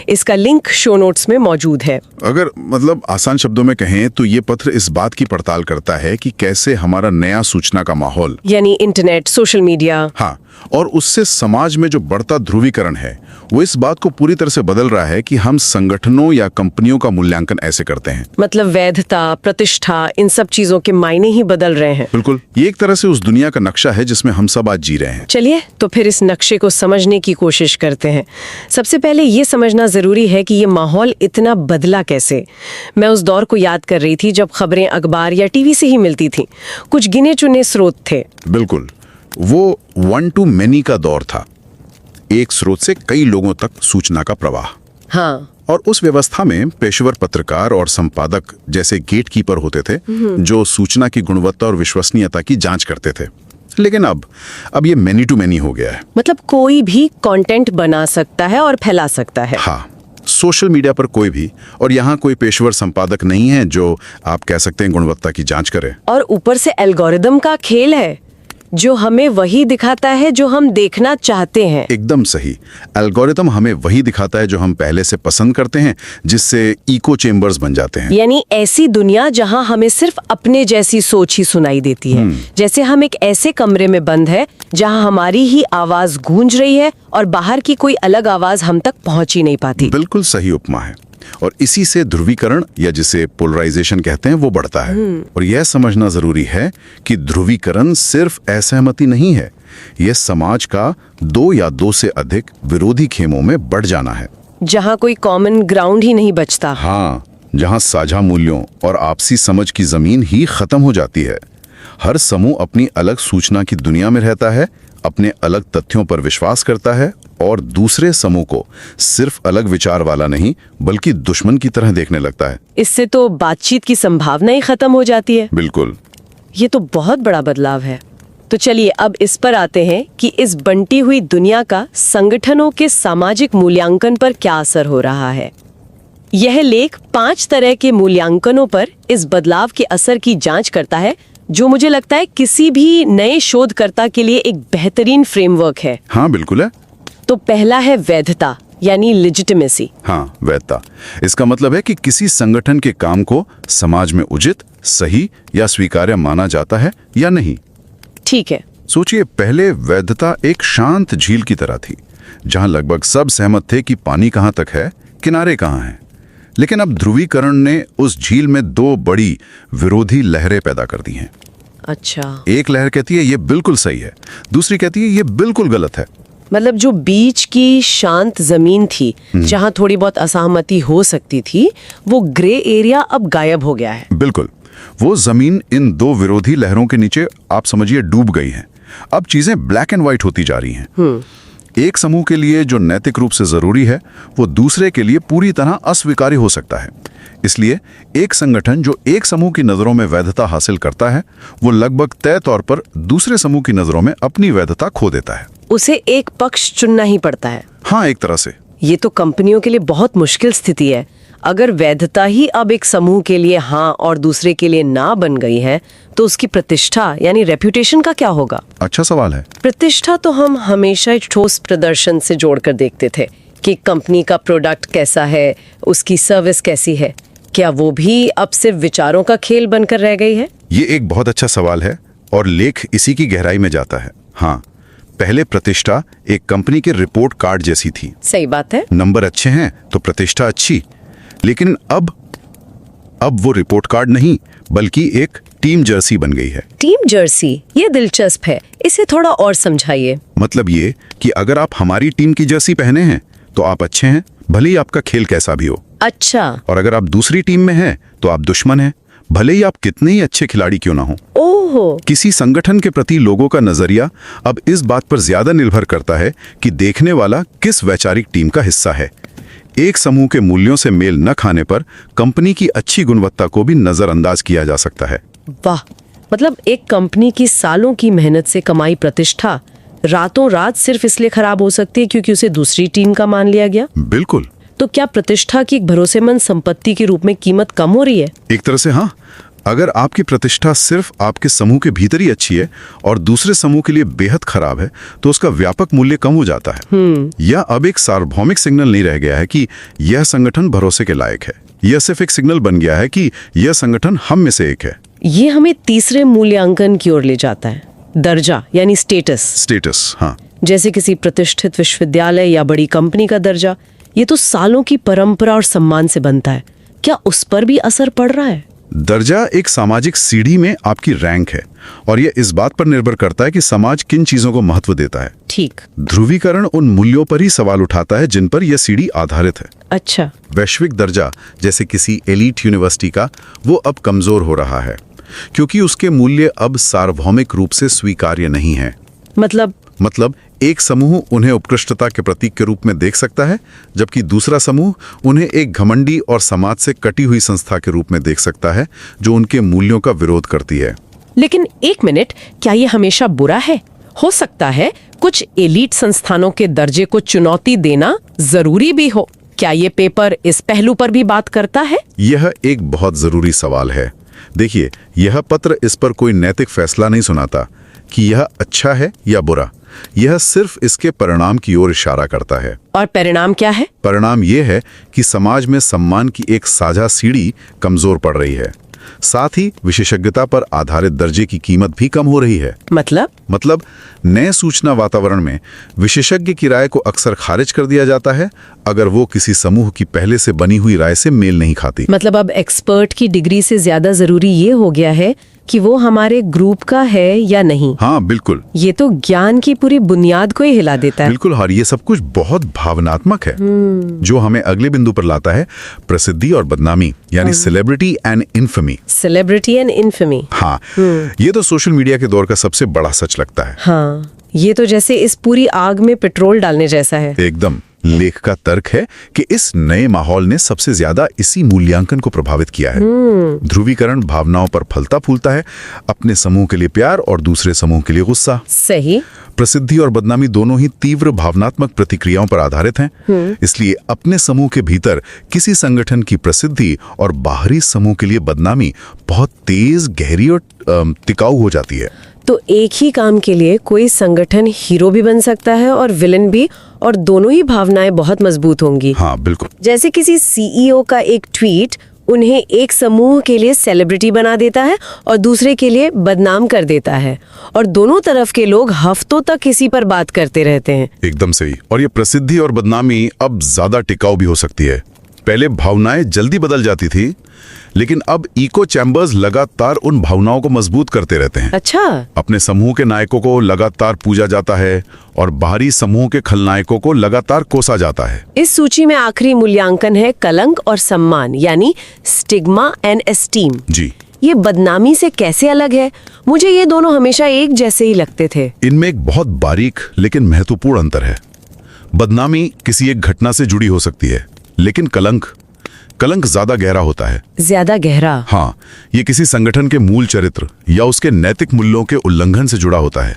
इसका लिंक शो नोट्स में मौजूद है। अगर मतलब आसान शब्दों में कहें तो ये पत्र इस बात की पड़ताल करता है कि कैसे हमारा नया सूचना का माहौल, यानी इंटरनेट, सोशल मीडिया, हाँ, और उससे समाज में जो बढ़ता ध्रुवीकरण है, वो इस बात को पूरी तरह से बदल रहा है कि हम संगठनों या कंपनियों का मूल्यांकन ऐसे करते हैं। मतलब वैधता, प्रतिष्ठा, इन सब चीजों के मायने ही बदल रहे हैं। बिल्कुल, ये एक तरह से उस दुनिया का नक्शा है जिसमें हम सब आज जी रहे हैं। चलिए तो फिर इस नक्शे को समझने की कोशिश करते हैं। सबसे पहले ये समझना जरूरी है कि ये माहौल इतना बदला कैसे। मैं उस दौर को याद कर रही थी जब खबरें अखबार या टीवी से ही मिलती थी। कुछ गिने चुने स्रोत थे। बिल्कुल, वो 1 to many का दौर था। एक स्रोत से कई लोगों तक सूचना का प्रवाह। हाँ। और उस व्यवस्था में पेशेवर पत्रकार और संपादक जैसे गेटकीपर होते थे, जो सूचना की गुणवत्ता और विश्वसनीयता की जांच करते थे। लेकिन अब ये many to many हो गया है। मतलब कोई भी कंटेंट बना सकता है और फैला सकता है। हाँ, सोशल मीडिया पर कोई भी, और यहाँ कोई पेशेवर संपादक नहीं है जो आप कह सकते हैं गुणवत्ता की जांच करे। और ऊपर से एल्गोरिदम का खेल है जो हमें वही दिखाता है जो हम देखना चाहते हैं। एकदम सही। एल्गोरिदम हमें वही दिखाता है जो हम पहले से पसंद करते हैं, जिससे इको चेम्बर्स बन जाते हैं। यानी ऐसी दुनिया जहां हमें सिर्फ अपने जैसी सोच ही सुनाई देती है। जैसे हम एक ऐसे कमरे में बंद है जहां हमारी ही आवाज गूंज रही है और बाहर की कोई अलग आवाज हम तक पहुंच ही नहीं पाती। बिल्कुल सही उपमा है। और इसी से ध्रुवीकरण, या जिसे पोलराइजेशन कहते हैं, वो बढ़ता है। और यह समझना जरूरी है कि ध्रुवीकरण सिर्फ असहमति नहीं है, यह समाज का दो या दो से अधिक विरोधी खेमों में बढ़ जाना है, जहां कोई कॉमन ग्राउंड ही नहीं बचता। हाँ, जहां साझा मूल्यों और आपसी समझ की जमीन ही खत्म हो जाती है। हर समूह अपनी अलग सूचना की दुनिया में रहता है, अपने अलग तथ्यों पर विश्वास करता है और दूसरे समूह को सिर्फ अलग विचार वाला नहीं बल्कि दुश्मन की तरह देखने लगता है। इससे तो बातचीत की संभावना ही खत्म हो जाती है। बिल्कुल। ये तो बहुत बड़ा बदलाव है। तो चलिए अब इस पर आते हैं कि इस बंटी हुई दुनिया का संगठनों के सामाजिक मूल्यांकन पर क्या असर हो रहा है। यह लेख 5 तरह के मूल्यांकनों पर इस बदलाव के असर की जांच करता है, जो मुझे लगता है किसी भी नए शोधकर्ता के लिए एक बेहतरीन फ्रेमवर्क है। हाँ बिल्कुल है। तो पहला है वैधता, यानी लेजिटिमेसी। हाँ, वैधता। इसका मतलब है कि किसी संगठन के काम को समाज में उचित, सही या स्वीकार्य माना जाता है या नहीं। ठीक है। सोचिए, पहले वैधता एक शांत झील की तरह थी, जहां लगभग सब सहमत थे कि पानी कहां तक है, किनारे कहां हैं। लेकिन अब ध्रुवीकरण ने उस झील में 2 बड़ी विरोधी लहरें पैदा कर दी हैं। अच्छा। एक लहर कहती है ये बिल्कुल सही है, दूसरी कहती है ये बिल्कुल गलत है। मतलब जो बीच की शांत जमीन थी, जहां थोड़ी बहुत असहमति हो सकती थी, वो ग्रे एरिया अब गायब हो गया है। बिल्कुल। वो जमीन इन 2 विरोधी लहरों के नीचे आप समझिए डूब गई है। अब चीजें ब्लैक एंड व्हाइट होती जा रही हैं। एक समूह के लिए जो नैतिक रूप से जरूरी है, वो दूसरे के लिए पूरी तरह अस्वीकार्य हो सकता है। इसलिए एक संगठन जो एक समूह की नजरों में वैधता हासिल करता है, वो लगभग तय तौर पर दूसरे समूह की नजरों में अपनी वैधता खो देता है। उसे एक पक्ष चुनना ही पड़ता है। हाँ, एक तरह से। ये तो कंपनियों के लिए बहुत मुश्किल स्थिति है। अगर वैधता ही अब एक समूह के लिए हाँ और दूसरे के लिए ना बन गई है, तो उसकी प्रतिष्ठा यानी रेप्यूटेशन का क्या होगा? अच्छा सवाल है। प्रतिष्ठा तो हम हमेशा ठोस प्रदर्शन से जोड़कर देखते थे कि कंपनी का प्रोडक्ट कैसा है, उसकी सर्विस कैसी है। क्या वो भी अब सिर्फ विचारों का खेल बनकर रह गई है? ये एक बहुत अच्छा सवाल है और लेख इसी की गहराई में जाता है। हाँ, पहले प्रतिष्ठा एक कंपनी के रिपोर्ट कार्ड जैसी थी। सही बात है। नंबर अच्छे हैं तो प्रतिष्ठा अच्छी। लेकिन अब वो रिपोर्ट कार्ड नहीं बल्कि एक टीम जर्सी बन गई है। टीम जर्सी, ये दिलचस्प है, इसे थोड़ा और समझाइए। मतलब ये कि अगर आप हमारी टीम की जर्सी पहने हैं तो आप अच्छे हैं, भले ही आपका खेल कैसा भी हो। अच्छा। और अगर आप दूसरी टीम में हैं तो आप दुश्मन हैं, भले ही आप कितने ही अच्छे खिलाड़ी क्यों ना हो। ओहो। किसी संगठन के प्रति लोगों का नजरिया अब इस बात पर ज्यादा निर्भर करता है कि देखने वाला किस वैचारिक टीम का हिस्सा है। एक समूह के मूल्यों से मेल न खाने पर कंपनी की अच्छी गुणवत्ता को भी नजरअंदाज किया जा सकता है। वाह, मतलब एक कंपनी की सालों की मेहनत से कमाई प्रतिष्ठा रातों रात सिर्फ इसलिए खराब हो सकती है क्योंकि उसे दूसरी टीम का मान लिया गया। बिल्कुल। तो क्या प्रतिष्ठा की एक भरोसेमंद संपत्ति के रूप में कीमत कम हो रही है? एक तरह से हाँ। अगर आपकी प्रतिष्ठा सिर्फ आपके समूह के भीतर ही अच्छी है और दूसरे समूह के लिए बेहद खराब है, तो उसका व्यापक मूल्य कम हो जाता है। यह अब एक सार्वभौमिक सिग्नल नहीं रह गया है कि यह संगठन भरोसे के लायक है। यह सिर्फ एक सिग्नल बन गया है कि यह संगठन हम में से एक है। ये हमें तीसरे मूल्यांकन की ओर ले जाता है, दर्जा यानी स्टेटस। हाँ, जैसे किसी प्रतिष्ठित विश्वविद्यालय या बड़ी कंपनी का दर्जा, ये तो सालों की परंपरा और सम्मान से बनता है। क्या उस पर भी असर पड़ रहा है? दर्जा एक सामाजिक सीढ़ी में आपकी रैंक है और यह इस बात पर निर्भर करता है कि समाज किन चीजों को महत्व देता है। ठीक। ध्रुवीकरण उन मूल्यों पर ही सवाल उठाता है जिन पर यह सीढ़ी आधारित है। अच्छा। वैश्विक दर्जा जैसे किसी एलीट यूनिवर्सिटी का, वो अब कमजोर हो रहा है क्योंकि उसके मूल्य अब सार्वभौमिक रूप से स्वीकार्य नहीं है। मतलब एक समूह उन्हें उत्कृष्टता के प्रतीक के रूप में देख सकता है, जबकि दूसरा समूह उन्हें एक घमंडी और समाज से कटी हुई संस्था के रूप में देख सकता है जो उनके मूल्यों का विरोध करती है। लेकिन एक मिनट, क्या ये हमेशा बुरा है? हो सकता है कुछ एलीट संस्थानों के दर्जे को चुनौती देना जरूरी भी हो। क्या ये पेपर इस पहलू पर भी बात करता है? यह एक बहुत जरूरी सवाल है। देखिए, यह पत्र इस पर कोई नैतिक फैसला नहीं सुनाता कि यह अच्छा है या बुरा। यह सिर्फ इसके परिणाम की ओर इशारा करता है। और परिणाम क्या है? परिणाम यह है कि समाज में सम्मान की एक साझा सीढ़ी कमजोर पड़ रही है। साथ ही विशेषज्ञता पर आधारित दर्जे की कीमत भी कम हो रही है। मतलब नए सूचना वातावरण में विशेषज्ञ की राय को अक्सर खारिज कर दिया जाता है अगर वो किसी समूह की पहले से बनी हुई राय से मेल नहीं खाती। मतलब अब एक्सपर्ट की डिग्री से ज्यादा जरूरी ये हो गया है कि वो हमारे ग्रुप का है या नहीं। हाँ बिल्कुल, ये तो ज्ञान की पूरी बुनियाद को ही हिला देता है। बिल्कुल, और ये सब कुछ बहुत भावनात्मक है, जो हमें अगले बिंदु पर लाता है, प्रसिद्धि और बदनामी, यानी सेलिब्रिटी एंड इन्फमी। सेलिब्रिटी एंड इन्फमी, हाँ, ये तो सोशल मीडिया के दौर का सबसे बड़ा सच लगता है। हाँ, ये तो जैसे इस पूरी आग में पेट्रोल डालने जैसा है। एकदम। लेख का तर्क है कि इस नए माहौल ने सबसे ज्यादा इसी मूल्यांकन को प्रभावित किया है। ध्रुवीकरण भावनाओं पर फलता फूलता है, अपने समूह के लिए प्यार और दूसरे समूह के लिए गुस्सा। सही। प्रसिद्धि और बदनामी दोनों ही तीव्र भावनात्मक प्रतिक्रियाओं पर आधारित हैं। इसलिए अपने समूह के भीतर किसी संगठन की प्रसिद्धि और बाहरी समूह के लिए बदनामी बहुत तेज, गहरी और टिकाऊ हो जाती है। तो एक ही काम के लिए कोई संगठन हीरो भी बन सकता है और विलन भी, और दोनों ही भावनाएं बहुत मजबूत होंगी। हाँ बिल्कुल। जैसे किसी सीईओ का एक ट्वीट उन्हें एक समूह के लिए सेलिब्रिटी बना देता है और दूसरे के लिए बदनाम कर देता है, और दोनों तरफ के लोग हफ्तों तक इसी पर बात करते रहते हैं। एकदम सही। और ये प्रसिद्धि और बदनामी अब ज्यादा टिकाऊ भी हो सकती है। पहले भावनाएं जल्दी बदल जाती थी, लेकिन अब इको चैम्बर्स लगातार उन भावनाओं को मजबूत करते रहते हैं। अच्छा। अपने समूह के नायकों को लगातार पूजा जाता है और बाहरी समूह के खलनायकों को लगातार कोसा जाता है। इस सूची में आखिरी मूल्यांकन है कलंक और सम्मान, यानी स्टिग्मा एंड एस्टीम। जी। ये बदनामी से कैसे अलग है? मुझे ये दोनों हमेशा एक जैसे ही लगते थे। इनमें एक बहुत बारीक लेकिन महत्वपूर्ण अंतर है। बदनामी किसी एक घटना से जुड़ी हो सकती है, लेकिन कलंक ज्यादा गहरा होता है। ज्यादा गहरा? हाँ, ये किसी संगठन के मूल चरित्र या उसके नैतिक मूल्यों के उल्लंघन से जुड़ा होता है।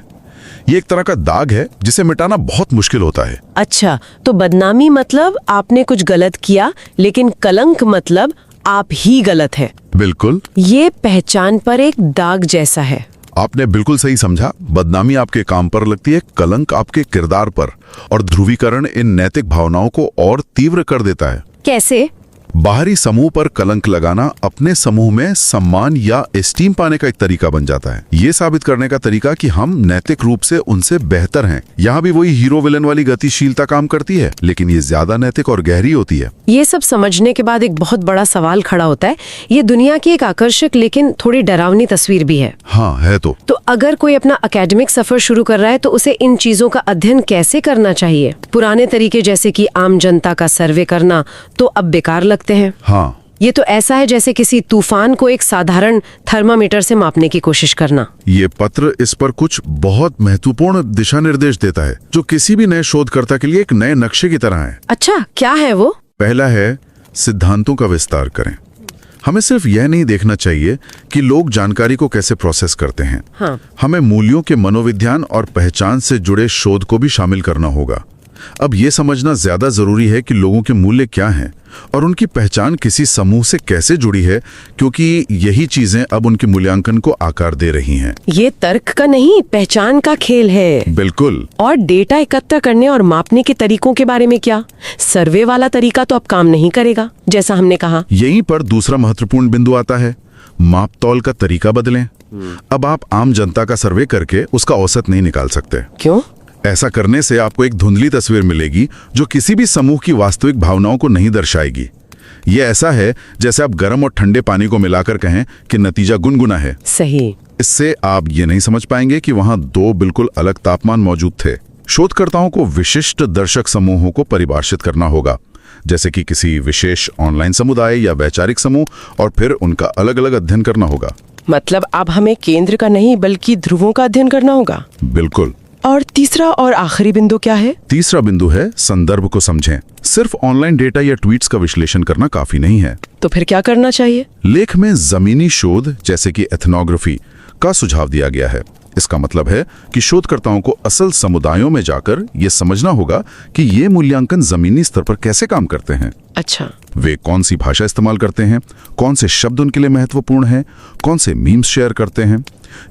ये एक तरह का दाग है जिसे मिटाना बहुत मुश्किल होता है। अच्छा, तो बदनामी मतलब आपने कुछ गलत किया, लेकिन कलंक मतलब आप ही गलत है। बिल्कुल। ये पहचान पर एक दाग जैसा है। आपने बिल्कुल सही समझा। बदनामी आपके काम पर लगती है, कलंक आपके किरदार पर, और ध्रुवीकरण इन नैतिक भावनाओं को और तीव्र कर देता है। कैसे? बाहरी समूह पर कलंक लगाना अपने समूह में सम्मान या एस्टीम पाने का एक तरीका बन जाता है। ये साबित करने का तरीका कि हम नैतिक रूप से उनसे बेहतर हैं। यहाँ भी वही हीरो विलन वाली गतिशीलता काम करती है, लेकिन ये ज्यादा नैतिक और गहरी होती है। ये सब समझने के बाद एक बहुत बड़ा सवाल खड़ा होता है। ये दुनिया की एक आकर्षक लेकिन थोड़ी डरावनी तस्वीर भी है। हाँ है तो अगर कोई अपना एकेडमिक सफर शुरू कर रहा है तो उसे इन चीजों का अध्ययन कैसे करना चाहिए? पुराने तरीके जैसे कि आम जनता का सर्वे करना तो अब बेकार लगते हैं। हाँ, ये तो ऐसा है जैसे किसी तूफान को एक साधारण थर्मामीटर से मापने की कोशिश करना। ये पत्र इस पर कुछ बहुत महत्वपूर्ण दिशा निर्देश देता है, जो किसी भी नए शोधकर्ता के लिए एक नए नक्शे की तरह है। अच्छा, क्या है वो? पहला है सिद्धांतों का विस्तार करें। हमें सिर्फ यह नहीं देखना चाहिए कि लोग जानकारी को कैसे प्रोसेस करते हैं। हाँ। हमें मूल्यों के मनोविज्ञान और पहचान से जुड़े शोध को भी शामिल करना होगा। अब यह समझना ज्यादा जरूरी है कि लोगों के मूल्य क्या हैं और उनकी पहचान किसी समूह से कैसे जुड़ी है, क्योंकि यही चीजें अब उनके मूल्यांकन को आकार दे रही हैं। ये तर्क का नहीं, पहचान का खेल है। बिल्कुल। और डेटा एकत्र करने और मापने के तरीकों के बारे में क्या? सर्वे वाला तरीका तो अब काम नहीं करेगा, जैसा हमने कहा। यहीं पर दूसरा महत्वपूर्ण बिंदु आता है, माप तौल का तरीका बदलें। अब आप आम जनता का सर्वे करके उसका औसत नहीं निकाल सकते। क्यों? ऐसा करने से आपको एक धुंधली तस्वीर मिलेगी जो किसी भी समूह की वास्तविक भावनाओं को नहीं दर्शाएगी। ये ऐसा है जैसे आप गर्म और ठंडे पानी को मिलाकर कहें कि नतीजा गुनगुना है। सही। इससे आप ये नहीं समझ पाएंगे कि वहां दो बिल्कुल अलग तापमान मौजूद थे। शोधकर्ताओं को विशिष्ट दर्शक समूहों को परिभाषित करना होगा, जैसे कि किसी विशेष ऑनलाइन समुदाय या वैचारिक समूह, और फिर उनका अलग अलग अध्ययन करना होगा। मतलब अब हमें केंद्र का नहीं बल्कि ध्रुवों का अध्ययन करना होगा। बिल्कुल। और तीसरा और आखिरी बिंदु क्या है? तीसरा बिंदु है संदर्भ को समझें। सिर्फ ऑनलाइन डेटा या ट्वीट्स का विश्लेषण करना काफी नहीं है। तो फिर क्या करना चाहिए? लेख में जमीनी शोध जैसे कि एथनोग्राफी का सुझाव दिया गया है। इसका मतलब है कि शोधकर्ताओं को असल समुदायों में जाकर ये समझना होगा कि ये मूल्यांकन जमीनी स्तर पर कैसे काम करते हैं। अच्छा, वे कौन सी भाषा इस्तेमाल करते हैं, कौन से शब्द उनके लिए महत्वपूर्ण हैं, कौन से मीम्स शेयर करते हैं।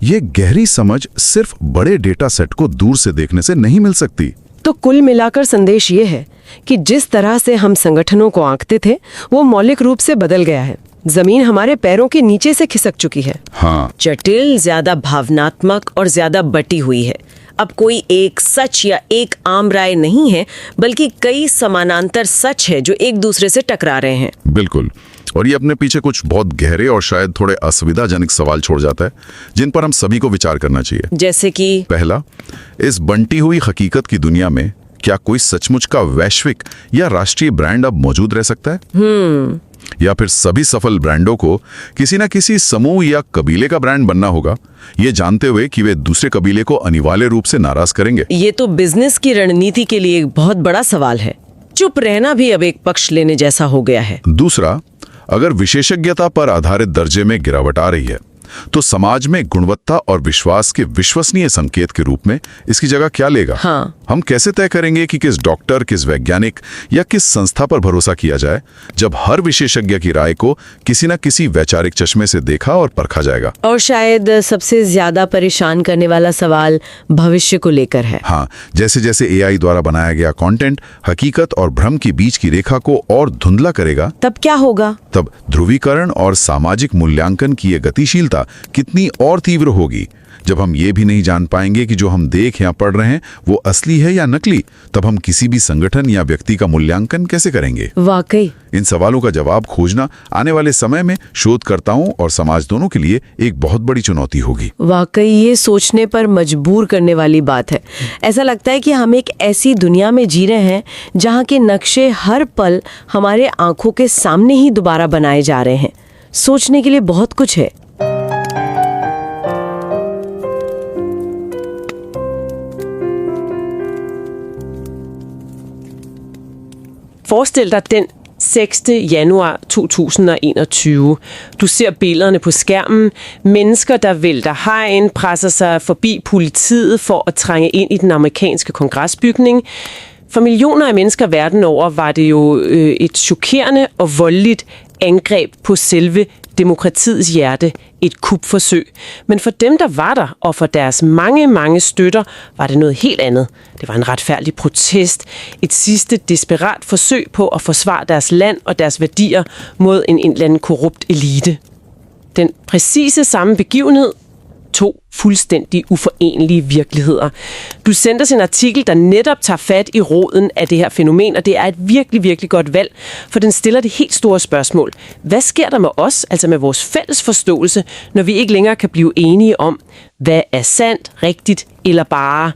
ये गहरी समझ सिर्फ बड़े डेटा सेट को दूर से देखने से नहीं मिल सकती। तो कुल मिलाकर संदेश ये है कि जिस तरह से हम संगठनों को आंकते थे वो मौलिक रूप से बदल गया है। जमीन हमारे पैरों के नीचे से खिसक चुकी है। हाँ, जटिल, ज्यादा भावनात्मक और ज्यादा बटी हुई है। अब कोई एक सच या एक आम राय नहीं है, बल्कि कई समानांतर सच है जो एक दूसरे से टकरा रहे हैं। बिल्कुल। और ये अपने पीछे कुछ बहुत गहरे और शायद थोड़े असुविधाजनक सवाल छोड़ जाता है, जिन पर हम सभी को विचार करना चाहिए। जैसे कि पहला, इस बंटी हुई हकीकत की दुनिया में क्या कोई सचमुच का वैश्विक या राष्ट्रीय ब्रांड अब मौजूद रह सकता है? या फिर सभी सफल ब्रांडों को किसी न किसी समूह या कबीले का ब्रांड बनना होगा, ये जानते हुए कि वे दूसरे कबीले को अनिवार्य रूप से नाराज करेंगे? ये तो बिजनेस की रणनीति के लिए एक बहुत बड़ा सवाल है। चुप रहना भी अब एक पक्ष लेने जैसा हो गया है। दूसरा, अगर विशेषज्ञता पर आधारित दर्जे में गिरावट आ रही है, तो समाज में गुणवत्ता और विश्वास के विश्वसनीय संकेत के रूप में इसकी जगह क्या लेगा? हाँ। हम कैसे तय करेंगे कि किस डॉक्टर, किस वैज्ञानिक या किस संस्था पर भरोसा किया जाए, जब हर विशेषज्ञ की राय को किसी न किसी वैचारिक चश्मे से देखा और परखा जाएगा? और शायद सबसे ज्यादा परेशान करने वाला सवाल भविष्य को लेकर है। हाँ, जैसे जैसे AI द्वारा बनाया गया कंटेंट हकीकत और भ्रम के बीच की रेखा को और धुंधला करेगा, तब क्या होगा? तब ध्रुवीकरण और सामाजिक मूल्यांकन की ये गतिशीलता कितनी और तीव्र होगी। जब हम ये भी नहीं जान पाएंगे कि जो हम देख या पढ़ रहे हैं वो असली है या नकली, तब हम किसी भी संगठन या व्यक्ति का मूल्यांकन कैसे करेंगे? वाकई इन सवालों का जवाब खोजना आने वाले समय में शोधकर्ताओं और समाज दोनों के लिए एक बहुत बड़ी चुनौती होगी। वाकई ये सोचने पर मजबूर करने वाली बात है। ऐसा लगता है कि हम एक ऐसी दुनिया में जी रहे हैं जहाँ के नक्शे हर पल हमारे आंखों के सामने ही दोबारा बनाए जा रहे हैं। सोचने के लिए बहुत कुछ है। Forestil dig den 6. januar 2021. Du ser billederne på skærmen. Mennesker, der vælter hegn, presser sig forbi politiet for at trænge ind i den amerikanske kongresbygning. For millioner af mennesker verden over var det jo et chokerende og voldeligt angreb på selve demokratiets hjerte, et kupforsøg. Men for dem, der var der, og for deres mange, mange støtter, var det noget helt andet. Det var en retfærdig protest, et sidste desperat forsøg på at forsvare deres land og deres værdier mod en eller anden korrupt elite. Den præcise samme begivenhed, to fuldstændig uforenelige virkeligheder. Du sendte os en artikel, der netop tager fat i roden af det her fænomen, og det er et virkelig, virkelig godt valg, for den stiller det helt store spørgsmål. Hvad sker der med os, altså med vores fælles forståelse, når vi ikke længere kan blive enige om, hvad er sandt, rigtigt eller bare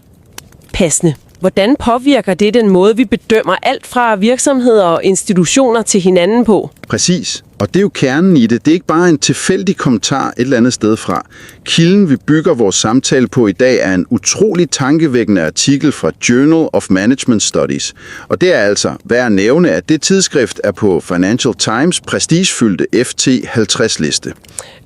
passende? Hvordan påvirker det den måde, vi bedømmer alt fra virksomheder og institutioner til hinanden på? Præcis. Og det er jo kernen i det. Det er ikke bare en tilfældig kommentar et eller andet sted fra. Kilden, vi bygger vores samtale på i dag, er en utrolig tankevækkende artikel fra Journal of Management Studies. Og det er altså værd at nævne, at det tidsskrift er på Financial Times prestigefyldte FT50-liste.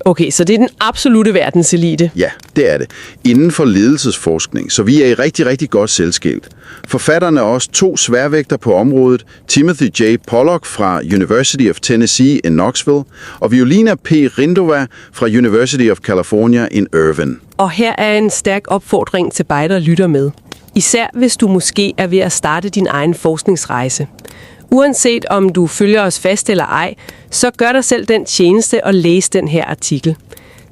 Okay, så det er den absolute verdenselite. Ja, det er det. Inden for ledelsesforskning, så vi er i rigtig, rigtig godt selskab. Forfatterne er også 2 sværvægter på området, Timothy J. Pollock fra University of Tennessee in Knoxville, og Violina P. Rindova fra University of California in Irvine. Og her er en stærk opfordring til dig, der lytter med. Især hvis du måske er ved at starte din egen forskningsrejse. Uanset om du følger os fast eller ej, så gør dig selv den tjeneste og læs den her artikel.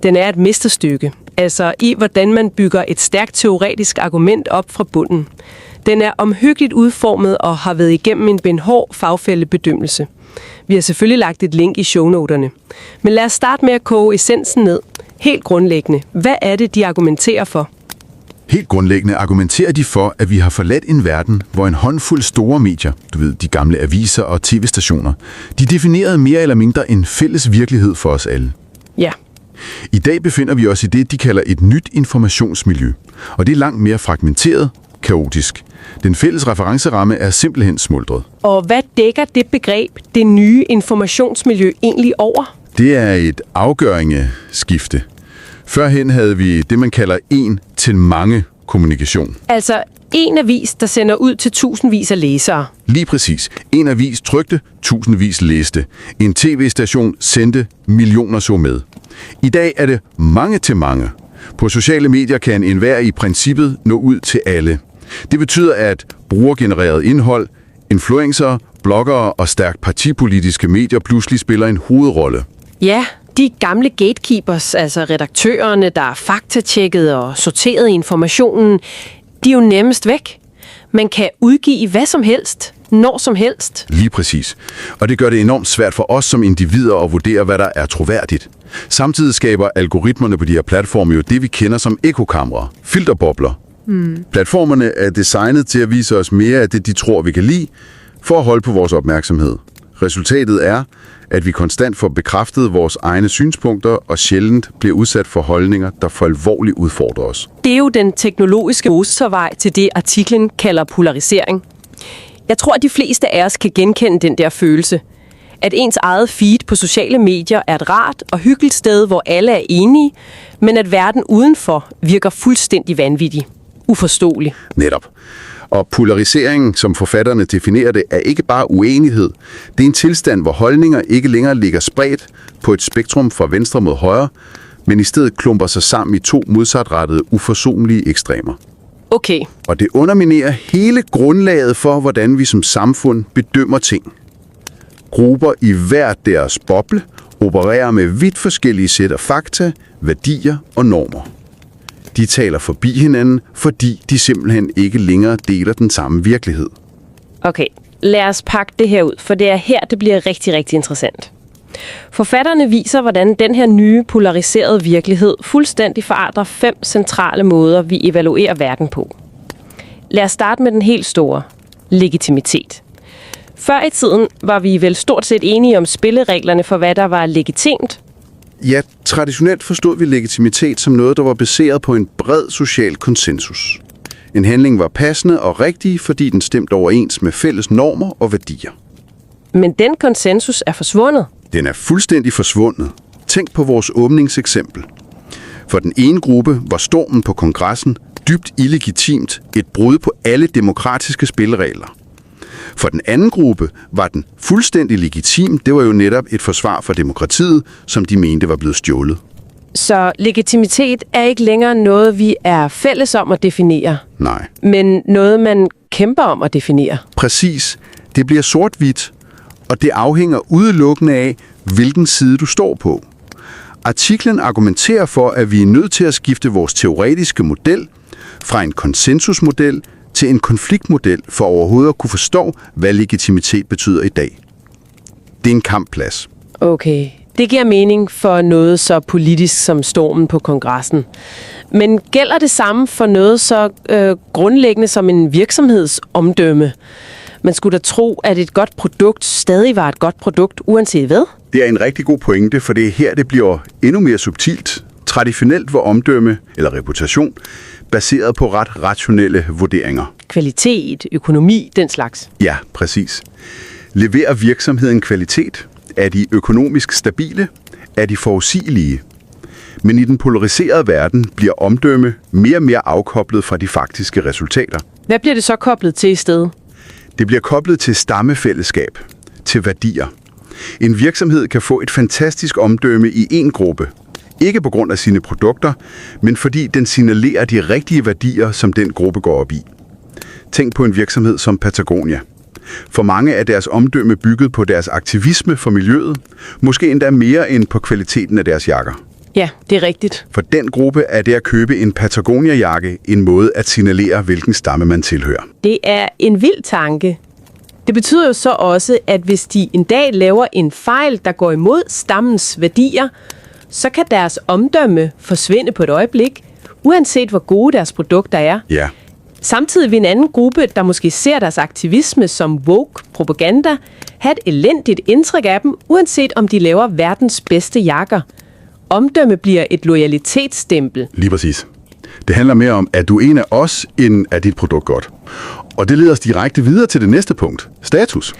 Den er et mesterstykke, altså i hvordan man bygger et stærkt teoretisk argument op fra bunden. Den er omhyggeligt udformet og har været igennem en benhård fagfællebedømmelse. Vi har selvfølgelig lagt et link i shownoterne. Men lad os starte med at koge essensen ned. Helt grundlæggende, hvad er det, de argumenterer for? Helt grundlæggende argumenterer de for, at vi har forladt en verden, hvor en håndfuld store medier, du ved, de gamle aviser og tv-stationer, de definerede mere eller mindre en fælles virkelighed for os alle. Ja. I dag befinder vi os i det, de kalder et nyt informationsmiljø, og det er langt mere fragmenteret, kaotisk. Den fælles referenceramme er simpelthen smuldret. Og hvad dækker det begreb, det nye informationsmiljø, egentlig over? Det er et afgørende skifte. Førhen havde vi det, man kalder en-til-mange kommunikation. Altså en avis, der sender ud til tusindvis af læsere. Lige præcis. En avis trykte, tusindvis læste. En tv-station sendte, millioner så med. I dag er det mange til mange. På sociale medier kan enhver i princippet nå ud til alle. Det betyder, at brugergenereret indhold, influencer, bloggere og stærkt partipolitiske medier pludselig spiller en hovedrolle. Ja, de gamle gatekeepers, altså redaktørerne, der faktatjekket og sorteret informationen, de er jo nemmest væk. Man kan udgive hvad som helst, når som helst. Lige præcis. Og det gør det enormt svært for os som individer at vurdere, hvad der er troværdigt. Samtidig skaber algoritmerne på de her platforme jo det, vi kender som ekokamre, filterbobler. Platformerne er designet til at vise os mere af det, de tror, vi kan lide, for at holde på vores opmærksomhed. Resultatet er, at vi konstant får bekræftet vores egne synspunkter og sjældent bliver udsat for holdninger, der for alvorligt udfordrer os. Det er jo den teknologiske motorvej til det, artiklen kalder polarisering. Jeg tror, at de fleste af os kan genkende den der følelse. At ens eget feed på sociale medier er et rart og hyggeligt sted, hvor alle er enige, men at verden udenfor virker fuldstændig vanvittig. Uforståelig. Netop. Og polariseringen, som forfatterne definerer det, er ikke bare uenighed. Det er en tilstand, hvor holdninger ikke længere ligger spredt på et spektrum fra venstre mod højre, men i stedet klumper sig sammen i to modsatrettede, uforsonlige ekstremer. Okay. Og det underminerer hele grundlaget for, hvordan vi som samfund bedømmer ting. Grupper i hver deres boble opererer med vidt forskellige sæt af fakta, værdier og normer. De taler forbi hinanden, fordi de simpelthen ikke længere deler den samme virkelighed. Okay, lad os pakke det her ud, for det er her, det bliver rigtig, rigtig interessant. Forfatterne viser, hvordan den her nye polariserede virkelighed fuldstændig forandrer 5 centrale måder, vi evaluerer verden på. Lad os starte med den helt store. Legitimitet. Før i tiden var vi vel stort set enige om spillereglerne for, hvad der var legitimt. Ja, traditionelt forstod vi legitimitet som noget, der var baseret på en bred social konsensus. En handling var passende og rigtig, fordi den stemte overens med fælles normer og værdier. Men den konsensus er forsvundet. Den er fuldstændig forsvundet. Tænk på vores åbningseksempel. For den ene gruppe var stormen på kongressen dybt illegitimt, et brud på alle demokratiske spilleregler. For den anden gruppe var den fuldstændig legitim. Det var jo netop et forsvar for demokratiet, som de mente var blevet stjålet. Så legitimitet er ikke længere noget, vi er fælles om at definere. Nej. Men noget, man kæmper om at definere. Præcis. Det bliver sort-hvidt, og det afhænger udelukkende af, hvilken side du står på. Artiklen argumenterer for, at vi er nødt til at skifte vores teoretiske model fra en konsensusmodel til en konfliktmodel for overhovedet at kunne forstå, hvad legitimitet betyder i dag. Det er en kampplads. Okay, det giver mening for noget så politisk som stormen på kongressen. Men gælder det samme for noget så grundlæggende som en virksomhedsomdømme? Man skulle da tro, at et godt produkt stadig var et godt produkt, uanset hvad? Det er en rigtig god pointe, for det er her, det bliver endnu mere subtilt. Traditionelt var omdømme eller reputation baseret på ret rationelle vurderinger. Kvalitet, økonomi, den slags. Ja, præcis. Leverer virksomheden kvalitet? Er de økonomisk stabile? Er de forudsigelige? Men i den polariserede verden bliver omdømme mere og mere afkoblet fra de faktiske resultater. Hvad bliver det så koblet til i stedet? Det bliver koblet til stammefællesskab, til værdier. En virksomhed kan få et fantastisk omdømme i en gruppe. Ikke på grund af sine produkter, men fordi den signalerer de rigtige værdier, som den gruppe går op i. Tænk på en virksomhed som Patagonia. For mange er deres omdømme bygget på deres aktivisme for miljøet, måske endda mere end på kvaliteten af deres jakker. Ja, det er rigtigt. For den gruppe er det at købe en Patagonia-jakke en måde at signalere, hvilken stamme man tilhører. Det er en vild tanke. Det betyder jo så også, at hvis de en dag laver en fejl, der går imod stammens værdier, så kan deres omdømme forsvinde på et øjeblik, uanset hvor gode deres produkter er. Ja. Samtidig vil en anden gruppe, der måske ser deres aktivisme som woke propaganda, have et elendigt indtryk af dem, uanset om de laver verdens bedste jakker. Omdømme bliver et loyalitetsstempel. Lige præcis. Det handler mere om, at du er en af os, end er dit produkt godt. Og det leder os direkte videre til det næste punkt. Status.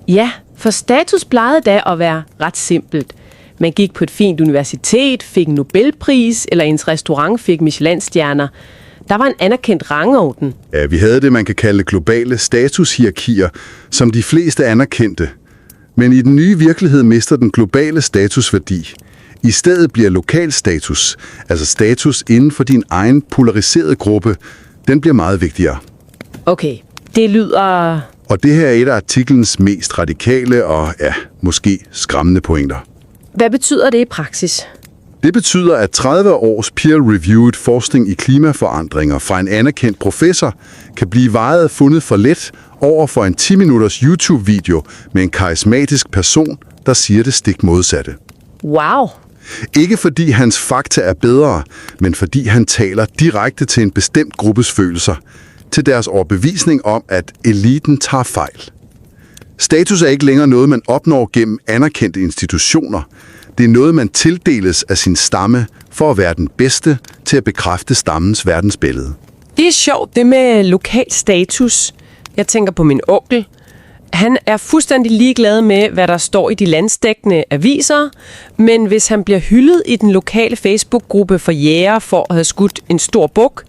Ja, for status plejede da at være ret simpelt. Man gik på et fint universitet, fik en Nobelpris, eller ens restaurant fik Michelin-stjerner. Der var en anerkendt rangorden. Ja, vi havde det, man kan kalde globale statushierarkier, som de fleste anerkendte. Men i den nye virkelighed mister den globale statusværdi. I stedet bliver lokal status, altså status inden for din egen polariserede gruppe, den bliver meget vigtigere. Okay, det lyder... Og det her er et af artiklens mest radikale og, ja, måske skræmmende pointer. Hvad betyder det i praksis? Det betyder, at 30 års peer-reviewed forskning i klimaforandringer fra en anerkendt professor kan blive vejet fundet for let over for en 10-minutters YouTube-video med en karismatisk person, der siger det stik modsatte. Wow! Ikke fordi hans fakta er bedre, men fordi han taler direkte til en bestemt gruppes følelser, til deres overbevisning om, at eliten tager fejl. Status er ikke længere noget, man opnår gennem anerkendte institutioner. Det er noget, man tildeles af sin stamme for at være den bedste til at bekræfte stammens verdensbillede. Det er sjovt, det med lokal status. Jeg tænker på min onkel. Han er fuldstændig ligeglad med, hvad der står i de landsdækkende aviser, men hvis han bliver hyldet i den lokale Facebook-gruppe for jæger for at have skudt en stor buk,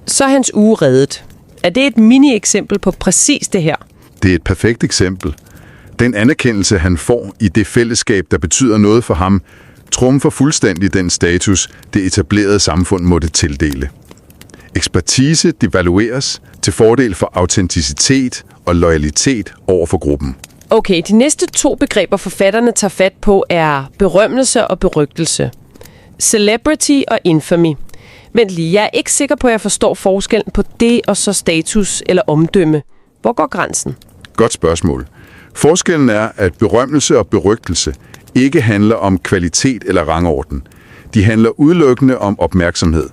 så er hans uge reddet. Er det et mini-eksempel på præcis det her? Det er et perfekt eksempel. Den anerkendelse, han får i det fællesskab, der betyder noget for ham, trumfer fuldstændig den status, det etablerede samfund måtte tildele. Ekspertise devalueres til fordel for autenticitet og loyalitet over for gruppen. Okay, de næste 2 begreber, forfatterne tager fat på, er berømmelse og berygtelse. Celebrity og infamy. Vent lige, jeg er ikke sikker på, at jeg forstår forskellen på det og så status eller omdømme. Hvor går grænsen? Godt spørgsmål. Forskellen er, at berømmelse og berygtelse ikke handler om kvalitet eller rangorden. De handler udelukkende om opmærksomhed.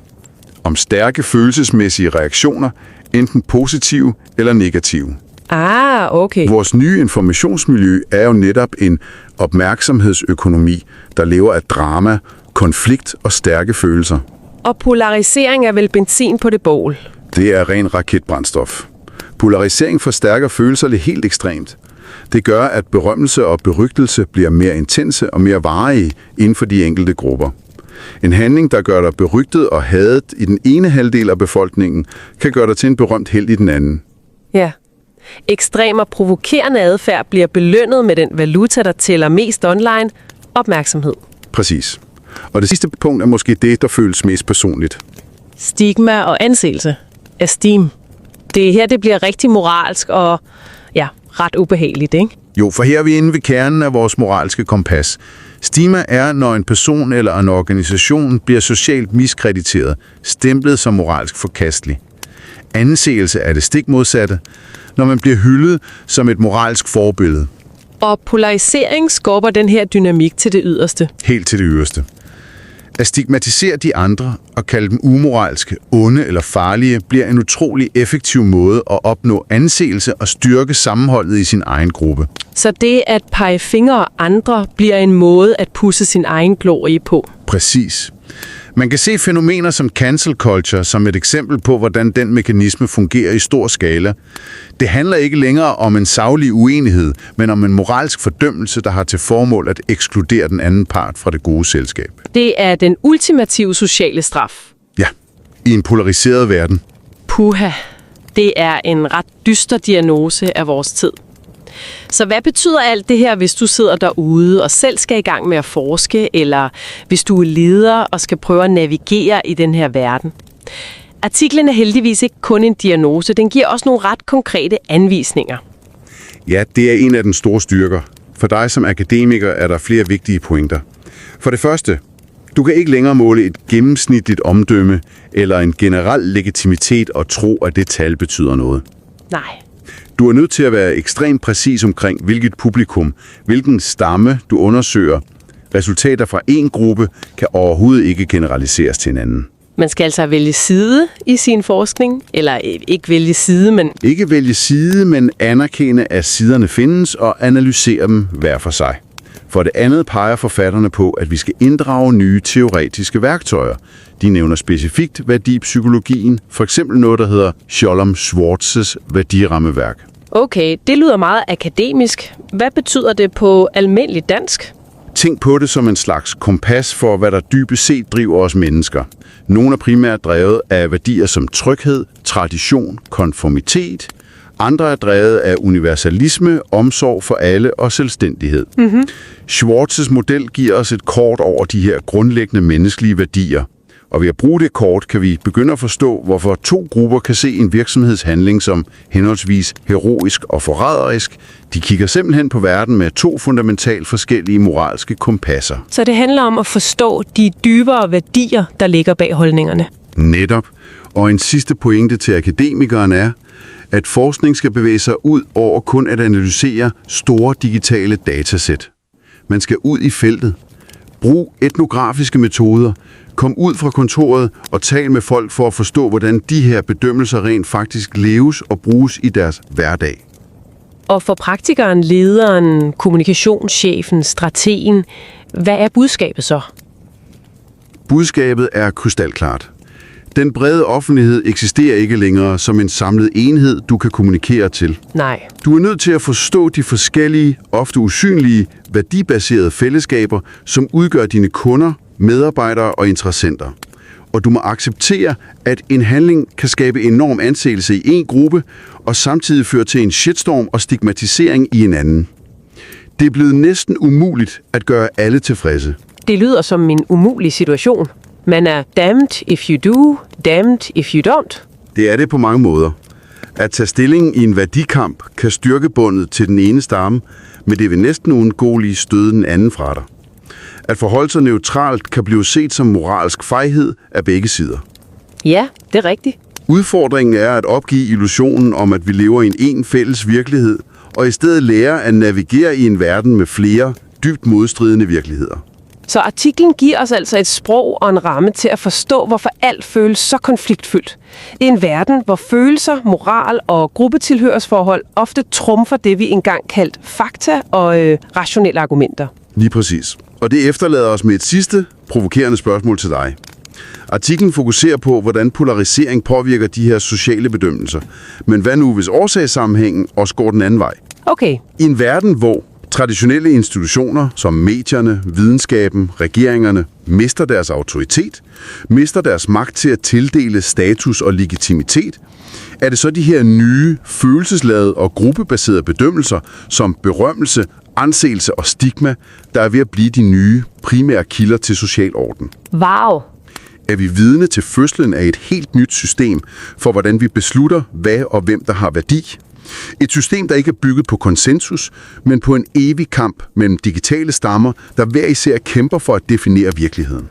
Om stærke følelsesmæssige reaktioner, enten positive eller negative. Okay. Vores nye informationsmiljø er jo netop en opmærksomhedsøkonomi, der lever af drama, konflikt og stærke følelser. Og polarisering er vel benzin på det bål? Det er ren raketbrændstof. Polarisering forstærker følelser helt ekstremt. Det gør, at berømmelse og berygtelse bliver mere intense og mere varige inden for de enkelte grupper. En handling, der gør dig berygtet og hadet i den ene halvdel af befolkningen, kan gøre dig til en berømt helt i den anden. Ja. Ekstrem og provokerende adfærd bliver belønnet med den valuta, der tæller mest online, opmærksomhed. Præcis. Og det sidste punkt er måske det, der føles mest personligt. Stigma og anseelse. Esteem. Det her, det bliver rigtig moralsk og ret ubehageligt, ikke? Jo, for her er vi inde ved kernen af vores moralske kompas. Stigma er, når en person eller en organisation bliver socialt miskrediteret, stemplet som moralsk forkastelig. Anseelse er det stik modsatte, når man bliver hyldet som et moralsk forbillede. Og polarisering skubber den her dynamik til det yderste. Helt til det yderste. At stigmatisere de andre og kalde dem umoralske, onde eller farlige, bliver en utrolig effektiv måde at opnå anseelse og styrke sammenholdet i sin egen gruppe. Så det at pege fingre af andre bliver en måde at pudse sin egen glorie på. Præcis. Man kan se fænomener som cancel culture som et eksempel på, hvordan den mekanisme fungerer i stor skala. Det handler ikke længere om en saglig uenighed, men om en moralsk fordømmelse, der har til formål at ekskludere den anden part fra det gode selskab. Det er den ultimative sociale straf. Ja, i en polariseret verden. Puha, det er en ret dyster diagnose af vores tid. Så hvad betyder alt det her, hvis du sidder derude og selv skal i gang med at forske, eller hvis du er leder og skal prøve at navigere i den her verden? Artiklen er heldigvis ikke kun en diagnose, den giver også nogle ret konkrete anvisninger. Ja, det er en af den store styrker. For dig som akademiker er der flere vigtige pointer. For det første, du kan ikke længere måle et gennemsnitligt omdømme eller en generel legitimitet og tro, at det tal betyder noget. Nej. Du er nødt til at være ekstremt præcis omkring, hvilket publikum, hvilken stamme du undersøger. Resultater fra en gruppe kan overhovedet ikke generaliseres til en anden. Man skal altså vælge side i sin forskning, eller ikke vælge side, men... Ikke vælge side, men anerkende, at siderne findes og analysere dem hver for sig. For det andet peger forfatterne på, at vi skal inddrage nye teoretiske værktøjer. De nævner specifikt værdipsykologien, for eksempel noget, der hedder Sholom-Schwartz's værdirammevæk. Okay, det lyder meget akademisk. Hvad betyder det på almindelig dansk? Tænk på det som en slags kompas for, hvad der dybest set driver os mennesker. Nogle er primært drevet af værdier som tryghed, tradition, konformitet. Andre er drevet af universalisme, omsorg for alle og selvstændighed. Mm-hmm. Schwartz's model giver os et kort over de her grundlæggende menneskelige værdier. Og ved at bruge det kort, kan vi begynde at forstå, hvorfor to grupper kan se en virksomhedshandling som henholdsvis heroisk og forræderisk. De kigger simpelthen på verden med to fundamentalt forskellige moralske kompasser. Så det handler om at forstå de dybere værdier, der ligger bag holdningerne. Netop. Og en sidste pointe til akademikeren er, at forskning skal bevæge sig ud over kun at analysere store digitale datasæt. Man skal ud i feltet. Brug etnografiske metoder. Kom ud fra kontoret og tal med folk for at forstå, hvordan de her bedømmelser rent faktisk leves og bruges i deres hverdag. Og for praktikeren, lederen, kommunikationschefen, strategen, hvad er budskabet så? Budskabet er krystalklart. Den brede offentlighed eksisterer ikke længere som en samlet enhed, du kan kommunikere til. Nej. Du er nødt til at forstå de forskellige, ofte usynlige, værdibaserede fællesskaber, som udgør dine kunder, medarbejdere og interessenter. Og du må acceptere, at en handling kan skabe enorm anseelse i en gruppe, og samtidig føre til en shitstorm og stigmatisering i en anden. Det er blevet næsten umuligt at gøre alle tilfredse. Det lyder som en umulig situation. Man er damned if you do, damned if you don't. Det er det på mange måder. At tage stilling i en værdikamp kan styrke bundet til den ene stamme, men det vil næsten uundgåeligt støde den anden fra dig. At forholde sig neutralt kan blive set som moralsk fejhed af begge sider. Ja, det er rigtigt. Udfordringen er at opgive illusionen om, at vi lever i en fælles virkelighed, og i stedet lære at navigere i en verden med flere dybt modstridende virkeligheder. Så artiklen giver os altså et sprog og en ramme til at forstå, hvorfor alt føles så konfliktfyldt. Det er en verden, hvor følelser, moral og gruppetilhørsforhold ofte trumfer det, vi engang kaldte fakta og rationelle argumenter. Lige præcis. Og det efterlader os med et sidste provokerende spørgsmål til dig. Artiklen fokuserer på, hvordan polarisering påvirker de her sociale bedømmelser. Men hvad nu, hvis årsagssammenhængen også går den anden vej? Okay. I en verden, hvor traditionelle institutioner som medierne, videnskaben, regeringerne mister deres autoritet, mister deres magt til at tildele status og legitimitet, er det så de her nye, følelsesladede og gruppebaserede bedømmelser som berømmelse, anseelse og stigma, der er ved at blive de nye primære kilder til social orden. Wow! Er vi vidne til fødslen af et helt nyt system for, hvordan vi beslutter, hvad og hvem der har værdi? Et system, der ikke er bygget på konsensus, men på en evig kamp mellem digitale stammer, der hver især kæmper for at definere virkeligheden.